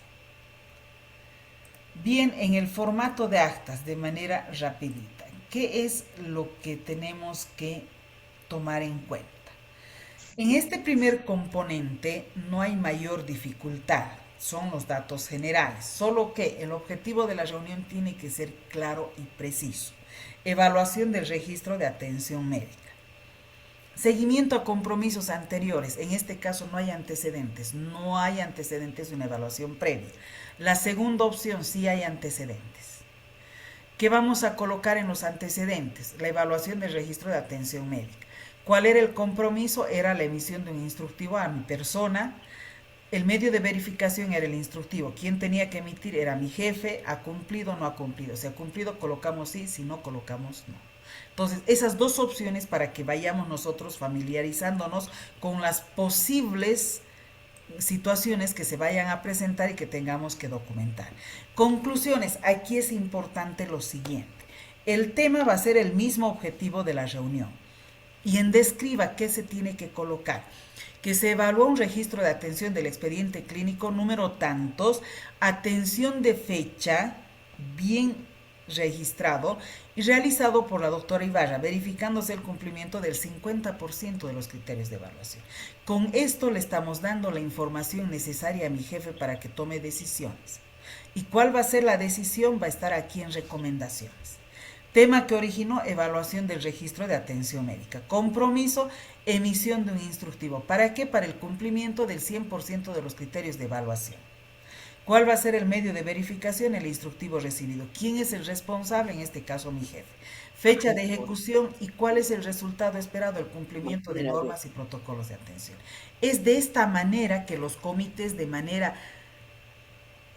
[SPEAKER 1] Bien, en el formato de actas, de manera rapidita, ¿qué es lo que tenemos que tomar en cuenta. En este primer componente no hay mayor dificultad, son los datos generales, solo que el objetivo de la reunión tiene que ser claro y preciso. Evaluación del registro de atención médica. Seguimiento a compromisos anteriores, en este caso no hay antecedentes de una evaluación previa. La segunda opción sí hay antecedentes. ¿Qué vamos a colocar en los antecedentes? La evaluación del registro de atención médica. ¿Cuál era el compromiso? Era la emisión de un instructivo a mi persona. El medio de verificación era el instructivo. ¿Quién tenía que emitir? Era mi jefe. ¿Ha cumplido o no ha cumplido? Si ha cumplido, colocamos sí. Si no, colocamos no. Entonces, esas dos opciones para que vayamos nosotros familiarizándonos con las posibles situaciones que se vayan a presentar y que tengamos que documentar. Conclusiones. Aquí es importante lo siguiente. El tema va a ser el mismo objetivo de la reunión. Y en describa qué se tiene que colocar. Que se evalúa un registro de atención del expediente clínico número tantos, atención de fecha, bien registrado y realizado por la doctora Ibarra, verificándose el cumplimiento del 50% de los criterios de evaluación. Con esto le estamos dando la información necesaria a mi jefe para que tome decisiones. ¿Y cuál va a ser la decisión? Va a estar aquí en recomendaciones. Tema que originó evaluación del registro de atención médica. Compromiso, emisión de un instructivo. ¿Para qué? Para el cumplimiento del 100% de los criterios de evaluación. ¿Cuál va a ser el medio de verificación? El instructivo recibido. ¿Quién es el responsable? En este caso, mi jefe. Fecha de ejecución y cuál es el resultado esperado, el cumplimiento de normas y protocolos de atención. Es de esta manera que los comités, de manera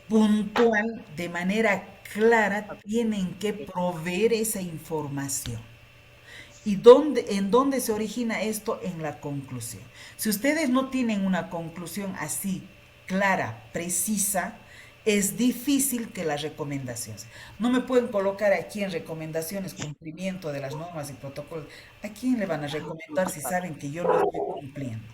[SPEAKER 1] puntual, de manera clara, tienen que proveer esa información. ¿Y en dónde se origina esto? En la conclusión. Si ustedes no tienen una conclusión así clara, precisa, es difícil que las recomendaciones. No me pueden colocar aquí en recomendaciones cumplimiento de las normas y protocolos. ¿A quién le van a recomendar si saben que yo no estoy cumpliendo?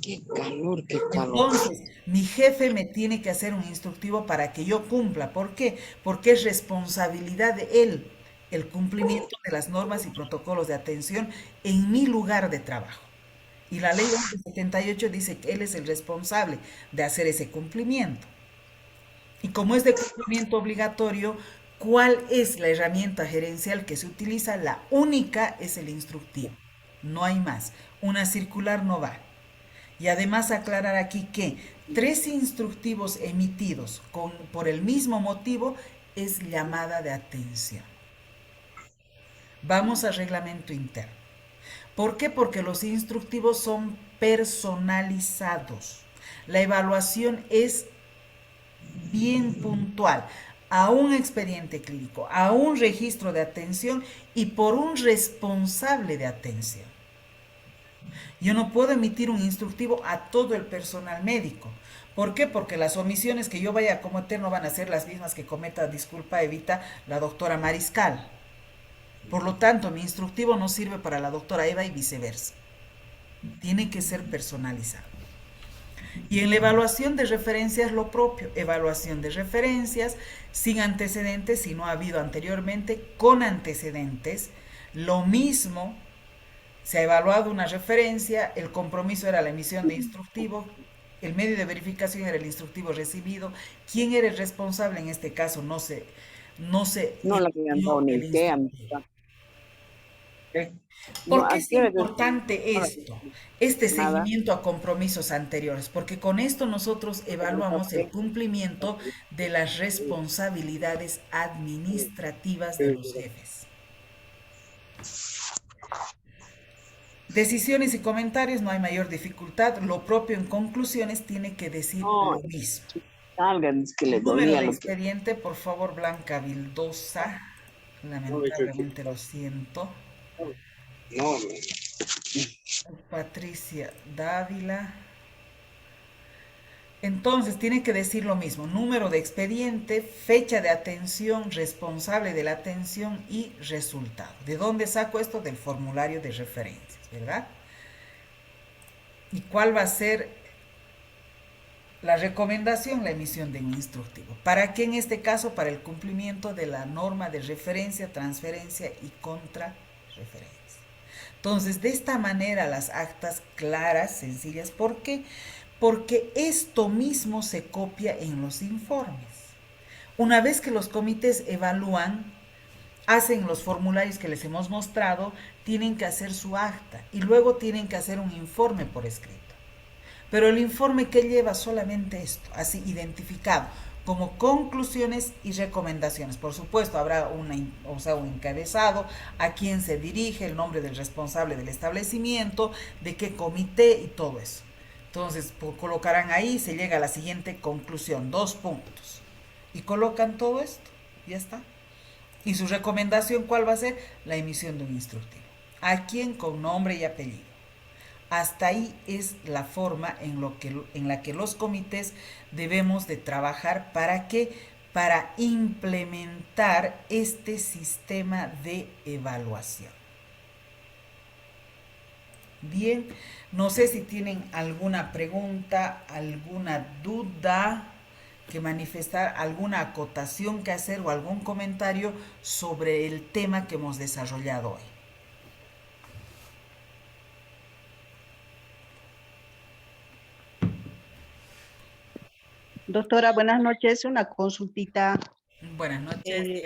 [SPEAKER 10] Qué calor, qué calor.
[SPEAKER 1] Entonces, mi jefe me tiene que hacer un instructivo para que yo cumpla. ¿Por qué? Porque es responsabilidad de él el cumplimiento de las normas y protocolos de atención en mi lugar de trabajo. Y la ley 1178 dice que él es el responsable de hacer ese cumplimiento. Y como es de cumplimiento obligatorio, ¿cuál es la herramienta gerencial que se utiliza? La única es el instructivo. No hay más. Una circular no va. Y además aclarar aquí que 3 instructivos emitidos por el mismo motivo es llamada de atención. Vamos al reglamento interno. ¿Por qué? Porque los instructivos son personalizados. La evaluación es bien puntual a un expediente clínico, a un registro de atención y por un responsable de atención. Yo no puedo emitir un instructivo a todo el personal médico. ¿Por qué? Porque las omisiones que yo vaya a cometer no van a ser las mismas que cometa, disculpa, Evita, la doctora Mariscal. Por lo tanto, mi instructivo no sirve para la doctora Eva y viceversa. Tiene que ser personalizado. Y en la evaluación de referencias lo propio. Evaluación de referencias sin antecedentes, si no ha habido anteriormente, con antecedentes. Lo mismo. Se ha evaluado una referencia, el compromiso era la emisión de instructivo, el medio de verificación era el instructivo recibido. ¿Quién era el responsable? En este caso no le habían dado ni idea. ¿Por qué es importante esto? Este seguimiento a compromisos anteriores, porque con esto nosotros evaluamos el cumplimiento de las responsabilidades administrativas de los jefes. Decisiones y comentarios, no hay mayor dificultad. Lo propio en conclusiones tiene que decir lo mismo. Número de expediente, por favor, Blanca Vildosa. Lamentablemente lo siento. Patricia Dávila. Entonces, tiene que decir lo mismo. Número de expediente, fecha de atención, responsable de la atención y resultado. ¿De dónde saco esto? Del formulario de referencias, ¿verdad? ¿Y cuál va a ser la recomendación? La emisión de un instructivo. ¿Para qué en este caso? Para el cumplimiento de la norma de referencia, transferencia y contrarreferencia. Entonces, de esta manera las actas claras, sencillas. ¿Por qué? Porque esto mismo se copia en los informes. Una vez que los comités evalúan, hacen los formularios que les hemos mostrado, tienen que hacer su acta y luego tienen que hacer un informe por escrito. Pero el informe que lleva solamente esto, así identificado, como conclusiones y recomendaciones. Por supuesto, habrá un encabezado, a quién se dirige, el nombre del responsable del establecimiento, de qué comité y todo eso. Entonces, colocarán ahí, se llega a la siguiente conclusión, 2 puntos. Y colocan todo esto, ya está. Y su recomendación, ¿cuál va a ser? La emisión de un instructivo. ¿A quién? Con nombre y apellido. Hasta ahí es la forma en la que los comités debemos de trabajar. ¿Para qué? Para implementar este sistema de evaluación. Bien, no sé si tienen alguna pregunta, alguna duda que manifestar, alguna acotación que hacer o algún comentario sobre el tema que hemos desarrollado hoy.
[SPEAKER 11] Doctora, buenas noches. Una consultita.
[SPEAKER 1] Buenas noches.